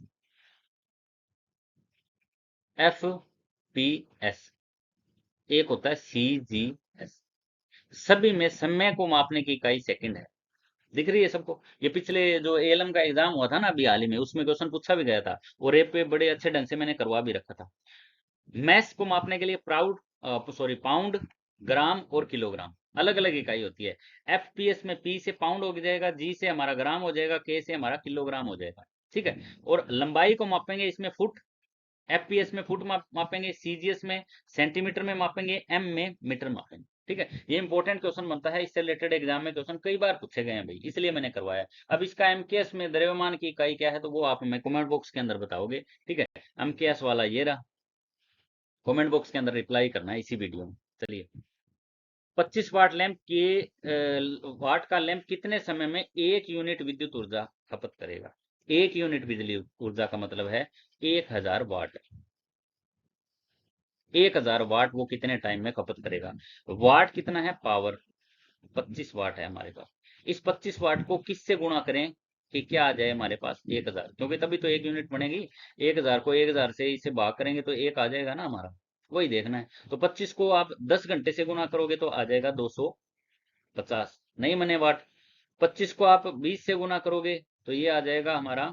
FPS, एक होता है CGS। सभी में समय को मापने की इकाई सेकंड है। दिख रही है सबको। ये पिछले जो ALM का एग्जाम हुआ था ना अभी हाल ही में, उसमें क्वेश्चन पूछा भी गया था और ए पे बड़े अच्छे ढंग से मैंने करवा भी रखा था। मैस को मापने के लिए पाउंड, ग्राम और किलोग्राम अलग अलग इकाई होती है। FPS में P से पाउंड हो जाएगा, G से हमारा ग्राम हो जाएगा, K से हमारा किलोग्राम हो जाएगा, ठीक है। और लंबाई को मापेंगे इसमें फुट, FPS में फुट मापेंगे, CGS में सेंटीमीटर में मापेंगे, M में मीटर मापेंगे, ठीक है, ये इंपॉर्टेंट क्वेश्चन बनता है, इससे रिलेटेड एग्जाम में क्वेश्चन कई बार पूछे गए हैं भाई, इसलिए मैंने करवाया। अब इसका एमकेएस में द्रव्यमान की इकाई क्या है, तो वो आप हमें कमेंट बॉक्स के अंदर बताओगे। ठीक है, एमकेएस वाला ये रहा, कमेंट बॉक्स के अंदर रिप्लाई करना है इसी वीडियो में। चलिए, 25 वाट लैंप के वाट का लैंप कितने समय में 1 यूनिट विद्युत ऊर्जा खपत करेगा? 1 यूनिट बिजली ऊर्जा का मतलब है 1000 वाट। 1000 वाट वो कितने टाइम में खपत करेगा? वाट कितना है? पावर 25 वाट है हमारे पास। इस 25 वाट को किससे गुणा करें कि क्या आ जाए हमारे पास? 1000, क्योंकि तभी तो 1 यूनिट बनेगी। 1000 को 1000 से इसे भाग करेंगे तो 1 आ जाएगा ना हमारा, वही देखना है। तो 25 को आप 10 घंटे से गुणा करोगे तो आ जाएगा 250, नहीं बने वाट। 25 को आप 20 से गुणा करोगे तो ये आ जाएगा हमारा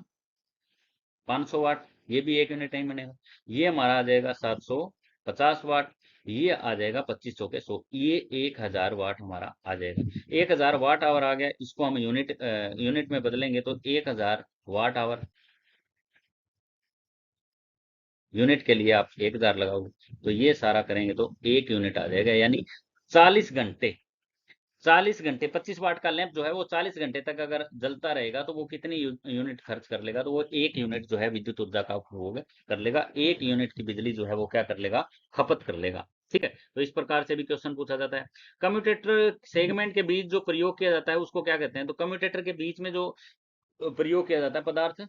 500 वाट, ये भी 1 यूनिट नहीं बनेगा। ये हमारा आ जाएगा 750 वाट, ये आ जाएगा 2500 के 100, ये 1000 वाट हमारा आ जाएगा। 1000 वाट आवर आ गया, इसको हम यूनिट में बदलेंगे तो 1000 वाट आवर। यूनिट के लिए आप 1000 लगाओगे तो ये सारा करेंगे तो 1 यूनिट आ जाएगा, यानी 40 घंटे। 40 घंटे 25 वाट का लैंप जो है वो 40 घंटे तक अगर जलता रहेगा तो वो कितनी यूनिट खर्च कर लेगा? तो वो 1 यूनिट जो है विद्युत ऊर्जा का उपभोग कर लेगा। 1 यूनिट की बिजली जो है वो क्या कर लेगा? खपत कर लेगा। ठीक है, तो इस प्रकार से भी क्वेश्चन पूछा जाता है। कम्यूटेटर सेगमेंट के बीच जो प्रयोग किया जाता है उसको क्या कहते हैं? तो कम्यूटेटर के बीच में जो प्रयोग किया जाता है पदार्थ,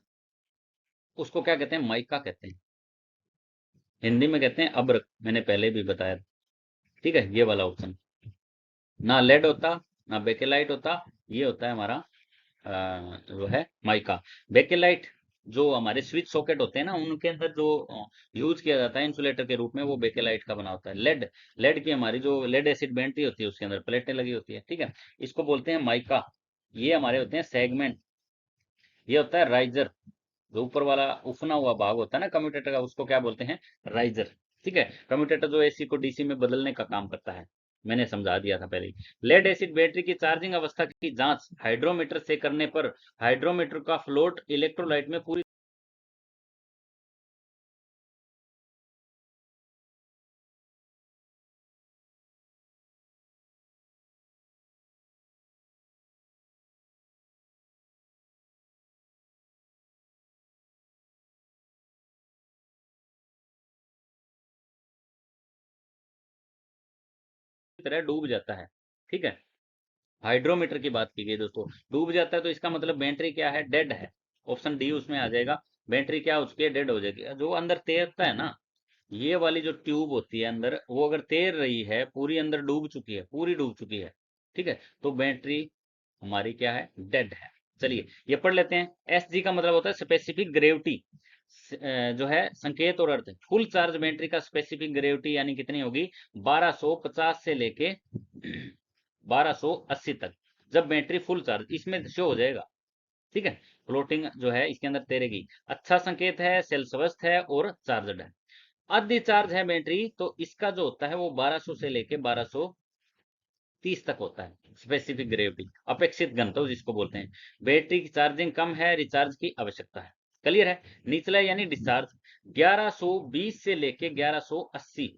उसको क्या कहते हैं? माइका कहते हैं। हिंदी में कहते हैं अब्र, मैंने पहले भी बताया। ठीक है, ये वाला ऑप्शन, ना लेड होता ना बेकेलाइट होता, ये होता है हमारा जो है माइका। बेकेलाइट जो हमारे स्विच सॉकेट होते हैं ना, उनके अंदर जो यूज किया जाता है इंसुलेटर के रूप में, वो बेकेलाइट का बना होता है। लेड, लेड की हमारी जो लेड एसिड बैटरी होती है उसके अंदर प्लेटें लगी होती है। ठीक है, इसको बोलते हैं माइका। ये हमारे होते हैं सेगमेंट। ये होता है राइजर, जो ऊपर वाला उफना हुआ भाग होता है ना कम्यूटेटर का, उसको क्या बोलते हैं? राइजर। ठीक है, कम्यूटेटर जो एसी को डीसी में बदलने का काम करता है, मैंने समझा दिया था पहले ही। लेड एसिड बैटरी की चार्जिंग अवस्था की जांच हाइड्रोमीटर से करने पर हाइड्रोमीटर का फ्लोट इलेक्ट्रोलाइट में पूरी तरह डूब जाता है। ठीक है, हाइड्रोमीटर की बात की गई दोस्तों, डूब जाता है तो इसका मतलब बैटरी क्या है? डेड है। ऑप्शन डी उसमें आ जाएगा। बैटरी क्या हो चुकी है? डेड हो जाएगी। जो अंदर तैरता है ना, ये वाली जो ट्यूब होती है अंदर, वो अगर तैर रही है पूरी, अंदर डूब चुकी है, पूरी डूब चुकी है, ठीक है, तो बैटरी हमारी क्या है? डेड है। चलिए, ये पढ़ लेते हैं। एस जी का मतलब होता है स्पेसिफिक ग्रेविटी, जो है संकेत और अर्थ। फुल चार्ज बैटरी का स्पेसिफिक ग्रेविटी यानी कितनी होगी? 1250 से लेके 1280 तक, जब बैटरी फुल चार्ज इसमें शो हो जाएगा। ठीक है, फ्लोटिंग जो है इसके अंदर तैरेगी। अच्छा संकेत है, सेल स्वस्थ है और चार्जड है। आधी चार्ज है बैटरी तो इसका जो होता है वो 1200 से लेके 1230 तक होता है स्पेसिफिक ग्रेविटी, अपेक्षित घनत्व जिसको बोलते हैं। बैटरी की चार्जिंग कम है, रिचार्ज की आवश्यकता है। क्लियर है? निचला यानी डिस्चार्ज 1120 से लेके 1180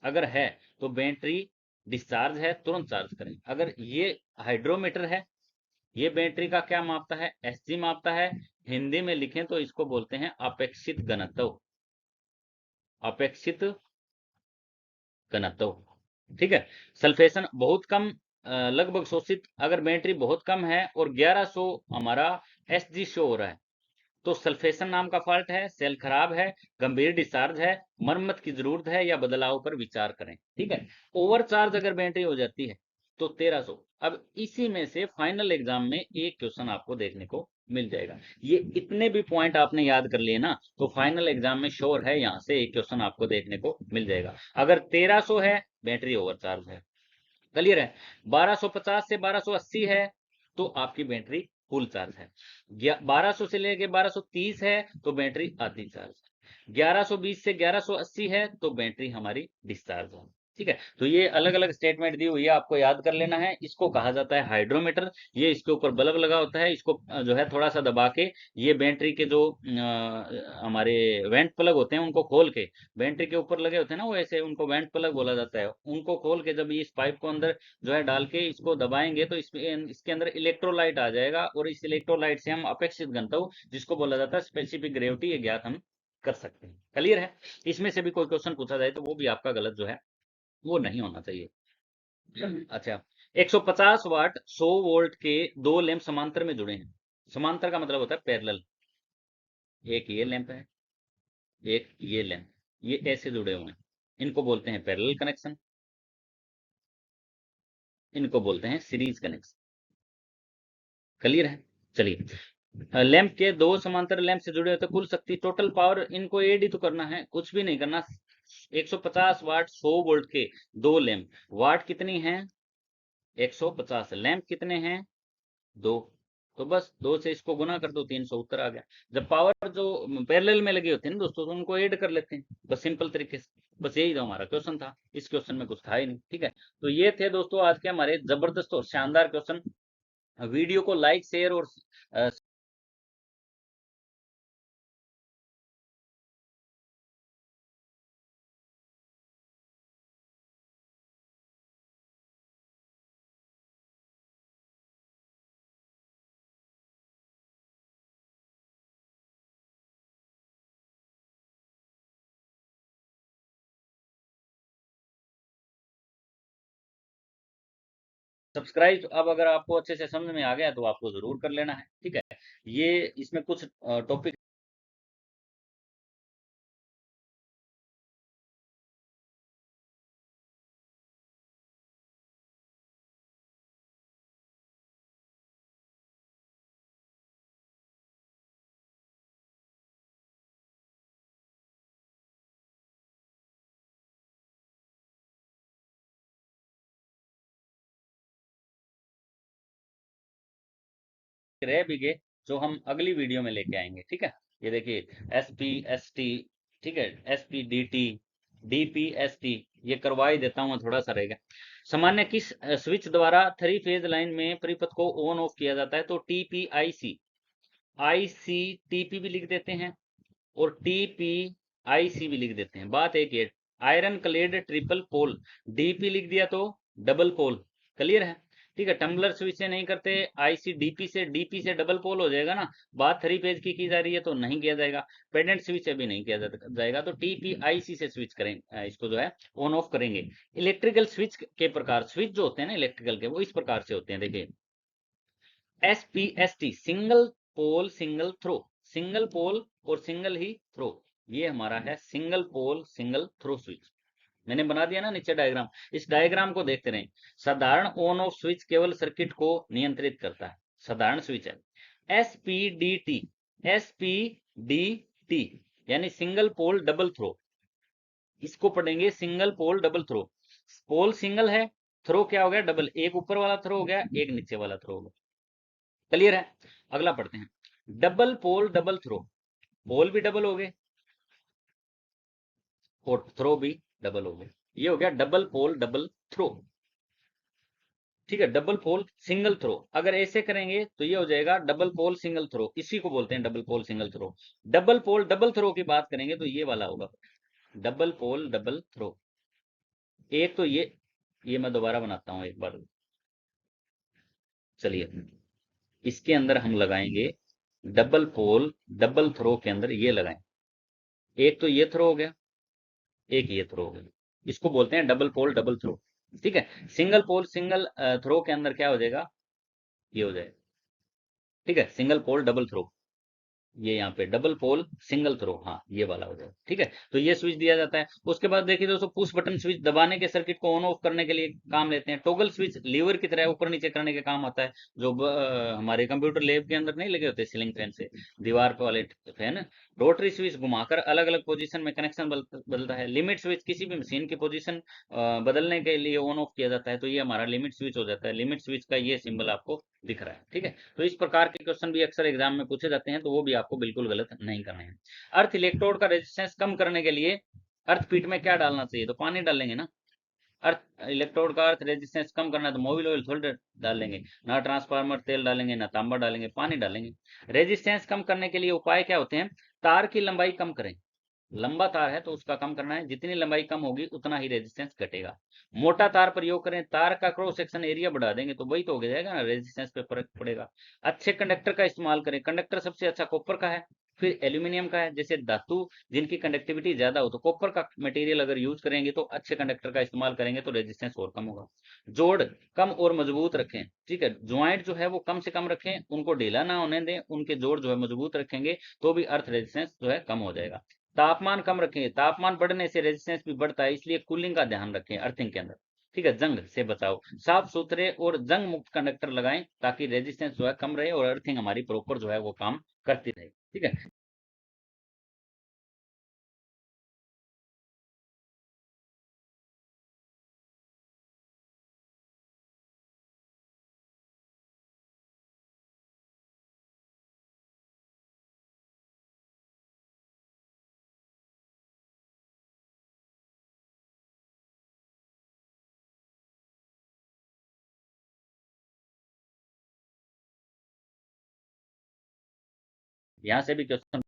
अगर है तो बैटरी डिस्चार्ज है, तुरंत चार्ज करें। अगर ये हाइड्रोमीटर है, ये बैटरी का क्या मापता है? एसजी मापता है। हिंदी में लिखें तो इसको बोलते हैं अपेक्षित घनत्व, अपेक्षित घनत्व। ठीक है, सल्फेशन बहुत कम, लगभग शोषित। अगर बैटरी बहुत कम है और 1100 हमारा एसजी शो हो रहा है तो सल्फेशन नाम का फॉल्ट है, सेल खराब है, गंभीर डिस्चार्ज है, मरम्मत की जरूरत है या बदलाव पर विचार करें। ठीक है, ओवरचार्ज अगर बैटरी हो जाती है तो 1300। अब इसी में से फाइनल एग्जाम में एक क्वेश्चन आपको देखने को मिल जाएगा। ये इतने भी पॉइंट आपने याद कर लिए ना तो फाइनल एग्जाम में श्योर है यहाँ से एक क्वेश्चन आपको देखने को मिल जाएगा। अगर 1300 है, बैटरी ओवरचार्ज है। क्लियर है? 1250 से 1280 है तो आपकी बैटरी फुल चार्ज है। 1200 से लेके 1230 है तो बैटरी आधी चार्ज है। 1120 से 1180 है तो बैटरी हमारी डिस्चार्ज है। ठीक है। तो ये अलग अलग स्टेटमेंट दी हुई है, आपको याद कर लेना है। इसको कहा जाता है हाइड्रोमीटर। ये इसके ऊपर बल्ब लगा होता है, इसको जो है थोड़ा सा दबा के ये बैटरी के जो हमारे वेंट प्लग होते हैं उनको खोल के, बैटरी के ऊपर लगे होते हैं ना वो ऐसे, उनको वेंट प्लग बोला जाता है, उनको खोल के जब इस पाइप को अंदर जो है डाल के इसको दबाएंगे तो इसमें इसके अंदर इलेक्ट्रोलाइट आ जाएगा, और इस इलेक्ट्रोलाइट से हम अपेक्षित घनत्व जिसको बोला जाता है स्पेसिफिक ग्रेविटी, ये ज्ञात हम कर सकते हैं। क्लियर है? इसमें से भी कोई क्वेश्चन पूछा जाए तो वो भी आपका गलत जो है वो नहीं होना चाहिए। अच्छा, 150 वाट 100 वोल्ट के दो लैंप समांतर में जुड़े हैं। समांतर का मतलब होता है पैरेलल। एक ये लैंप है, एक ये लैंप, ये ऐसे जुड़े हुए हैं, इनको बोलते हैं पैरेलल कनेक्शन, इनको बोलते हैं सीरीज कनेक्शन। क्लियर है? चलिए, लैंप के दो समांतर लैंप से जुड़े होते कुल शक्ति, टोटल पावर, इनको एड ही तो करना है, कुछ भी नहीं करना। 150 वाट 100 वोल्ट के दो लैंप, वाट कितनी है? 150। लैंप कितने हैं? दो। तो बस दो से इसको गुना कर दो, 300 उत्तर आ गया। जब पावर जो पैरेलल में लगी होती है ना दोस्तों, तो उनको ऐड कर लेते हैं बस सिंपल तरीके से। बस यही तो हमारा क्वेश्चन था, इस क्वेश्चन में कुछ था ही नहीं। ठीक है, तो ये थे दोस्तों आज के हमारे जबरदस्त और शानदार क्वेश्चन। वीडियो को लाइक शेयर और सब्सक्राइब अब अगर आपको अच्छे से समझ में आ गया तो आपको जरूर कर लेना है। ठीक है, ये इसमें कुछ टॉपिक रह भी गए जो हम अगली वीडियो में लेके आएंगे। ठीक है, ये देखिए, एस पी एस टी, ठीक है, S P D T, D P S T, ये करवा ही देता हूँ, थोड़ा सा रहेगा। सामान्य किस स्विच द्वारा थ्री फेज लाइन में परिपथ को ऑन ऑफ किया जाता है? तो टीपी आईसी, आईसी टीपी भी लिख देते हैं और टीपी आईसी भी लिख देते हैं। बात एक ये, iron clad triple pole, DP लिख दिया तो डबल पोल। क्लियर है? ठीक है, टम्बलर स्विच से नहीं करते, आईसी डीपी से, डीपी से डबल पोल हो जाएगा ना। बात थ्री पेज की जा रही है तो नहीं किया जाएगा। पेडेंट स्विच से भी नहीं किया जाएगा, तो टीपी आईसी से स्विच करेंगे, इसको जो है ऑन ऑफ करेंगे। इलेक्ट्रिकल स्विच के प्रकार, स्विच जो होते हैं ना इलेक्ट्रिकल के, वो इस प्रकार से होते हैं, देखिए। SPST, single pole single throw, single pole और सिंगल ही थ्रो, ये हमारा है single pole single throw switch. मैंने बना दिया ना नीचे डायग्राम, इस डायग्राम को देखते रहें। साधारण ऑन ऑफ स्विच केवल सर्किट को नियंत्रित करता है, साधारण स्विच है। एसपीडीटी, एसपीडीटी यानी सिंगल पोल डबल थ्रो, इसको पढ़ेंगे single pole double throw. Pole single है, थ्रो क्या हो गया? डबल, एक ऊपर वाला थ्रो हो गया, एक नीचे वाला थ्रो हो गया। क्लियर है? अगला पढ़ते हैं, डबल पोल डबल थ्रो, पोल भी डबल हो गए और थ्रो भी डबल हो गए, ये हो गया डबल पोल डबल थ्रो। ठीक है, डबल पोल सिंगल थ्रो, अगर ऐसे करेंगे तो ये हो जाएगा डबल पोल सिंगल थ्रो, इसी को बोलते हैं double pole single throw. Double pole double throw की बात करेंगे तो ये वाला होगा डबल पोल डबल थ्रो। एक तो ये मैं दोबारा बनाता हूं एक बार, चलिए। इसके अंदर हम लगाएंगे डबल पोल डबल थ्रो, के अंदर ये लगाएं। एक तो ये थ्रो हो गया, एक ये थ्रो हो गया, इसको बोलते हैं डबल पोल डबल थ्रो। ठीक है, सिंगल पोल सिंगल थ्रो के अंदर क्या हो जाएगा? ये हो जाएगा। ठीक है, सिंगल पोल डबल थ्रो, ये यहाँ पे डबल पोल सिंगल थ्रो, हाँ ये वाला हो जाएगा। ठीक है, तो ये स्विच दिया जाता है। उसके बाद देखिए दोस्तों, पुश बटन स्विच दबाने के सर्किट को ऑन ऑफ करने के लिए काम लेते हैं। टॉगल स्विच लीवर की तरह ऊपर नीचे करने के काम आता है, जो हमारे कंप्यूटर लैब के अंदर नहीं लगे होते सीलिंग फैन से, दीवार पे वाले फैन। रोटरी स्विच घुमाकर अलग अलग पोजीशन में कनेक्शन बदलता है। लिमिट स्विच किसी भी मशीन की पोजीशन बदलने के लिए ऑन ऑफ किया जाता है, तो ये हमारा लिमिट स्विच हो जाता है। लिमिट स्विच का ये सिंबल आपको दिख रहा है। ठीक है, तो इस प्रकार के क्वेश्चन भी अक्सर एग्जाम में पूछे जाते हैं, तो वो भी आपको बिल्कुल गलत नहीं करने हैं। अर्थ इलेक्ट्रोड का रेजिस्टेंस कम करने के लिए अर्थ पीट में क्या डालना चाहिए? तो पानी डालेंगे ना। अर्थ इलेक्ट्रोड का अर्थ रेजिस्टेंस कम करना है तो मोबिल ऑयल थोड़ी डालेंगे, ना ट्रांसफार्मर तेल डालेंगे, ना तांबा डालेंगे, पानी डालेंगे। रेजिस्टेंस कम करने के लिए उपाय क्या होते हैं? तार की लंबाई कम करें। लंबा तार है तो उसका कम करना है, जितनी लंबाई कम होगी उतना ही रेजिस्टेंस घटेगा। मोटा तार प्रयोग करें, तार का क्रॉस सेक्शन एरिया बढ़ा देंगे तो वही तो हो जाएगा ना, रेजिस्टेंस पे फर्क पड़ेगा। अच्छे कंडक्टर का इस्तेमाल करें, कंडक्टर सबसे अच्छा कॉपर का है, फिर एल्यूमिनियम का है। जैसे धातु जिनकी कंडक्टिविटी ज्यादा हो तो कॉपर का मटेरियल अगर यूज करेंगे तो अच्छे कंडक्टर का इस्तेमाल करेंगे तो रेजिस्टेंस और कम होगा। जोड़ कम और मजबूत रखें, ठीक है, ज्वाइंट जो है वो कम से कम रखें, उनको ढीला ना होने दें, उनके जोड़ जो है मजबूत रखेंगे तो भी अर्थ रेजिस्टेंस जो है कम हो जाएगा। तापमान कम रखें, तापमान बढ़ने से रेजिस्टेंस भी बढ़ता है, इसलिए कूलिंग का ध्यान रखें अर्थिंग के अंदर। ठीक है, जंग से बचाओ, साफ सुथरे और जंग मुक्त कंडक्टर लगाएं ताकि रेजिस्टेंस जो है कम रहे और अर्थिंग हमारी प्रॉपर जो है वो काम करती रहे। ठीक है। यहाँ से भी क्वेश्चन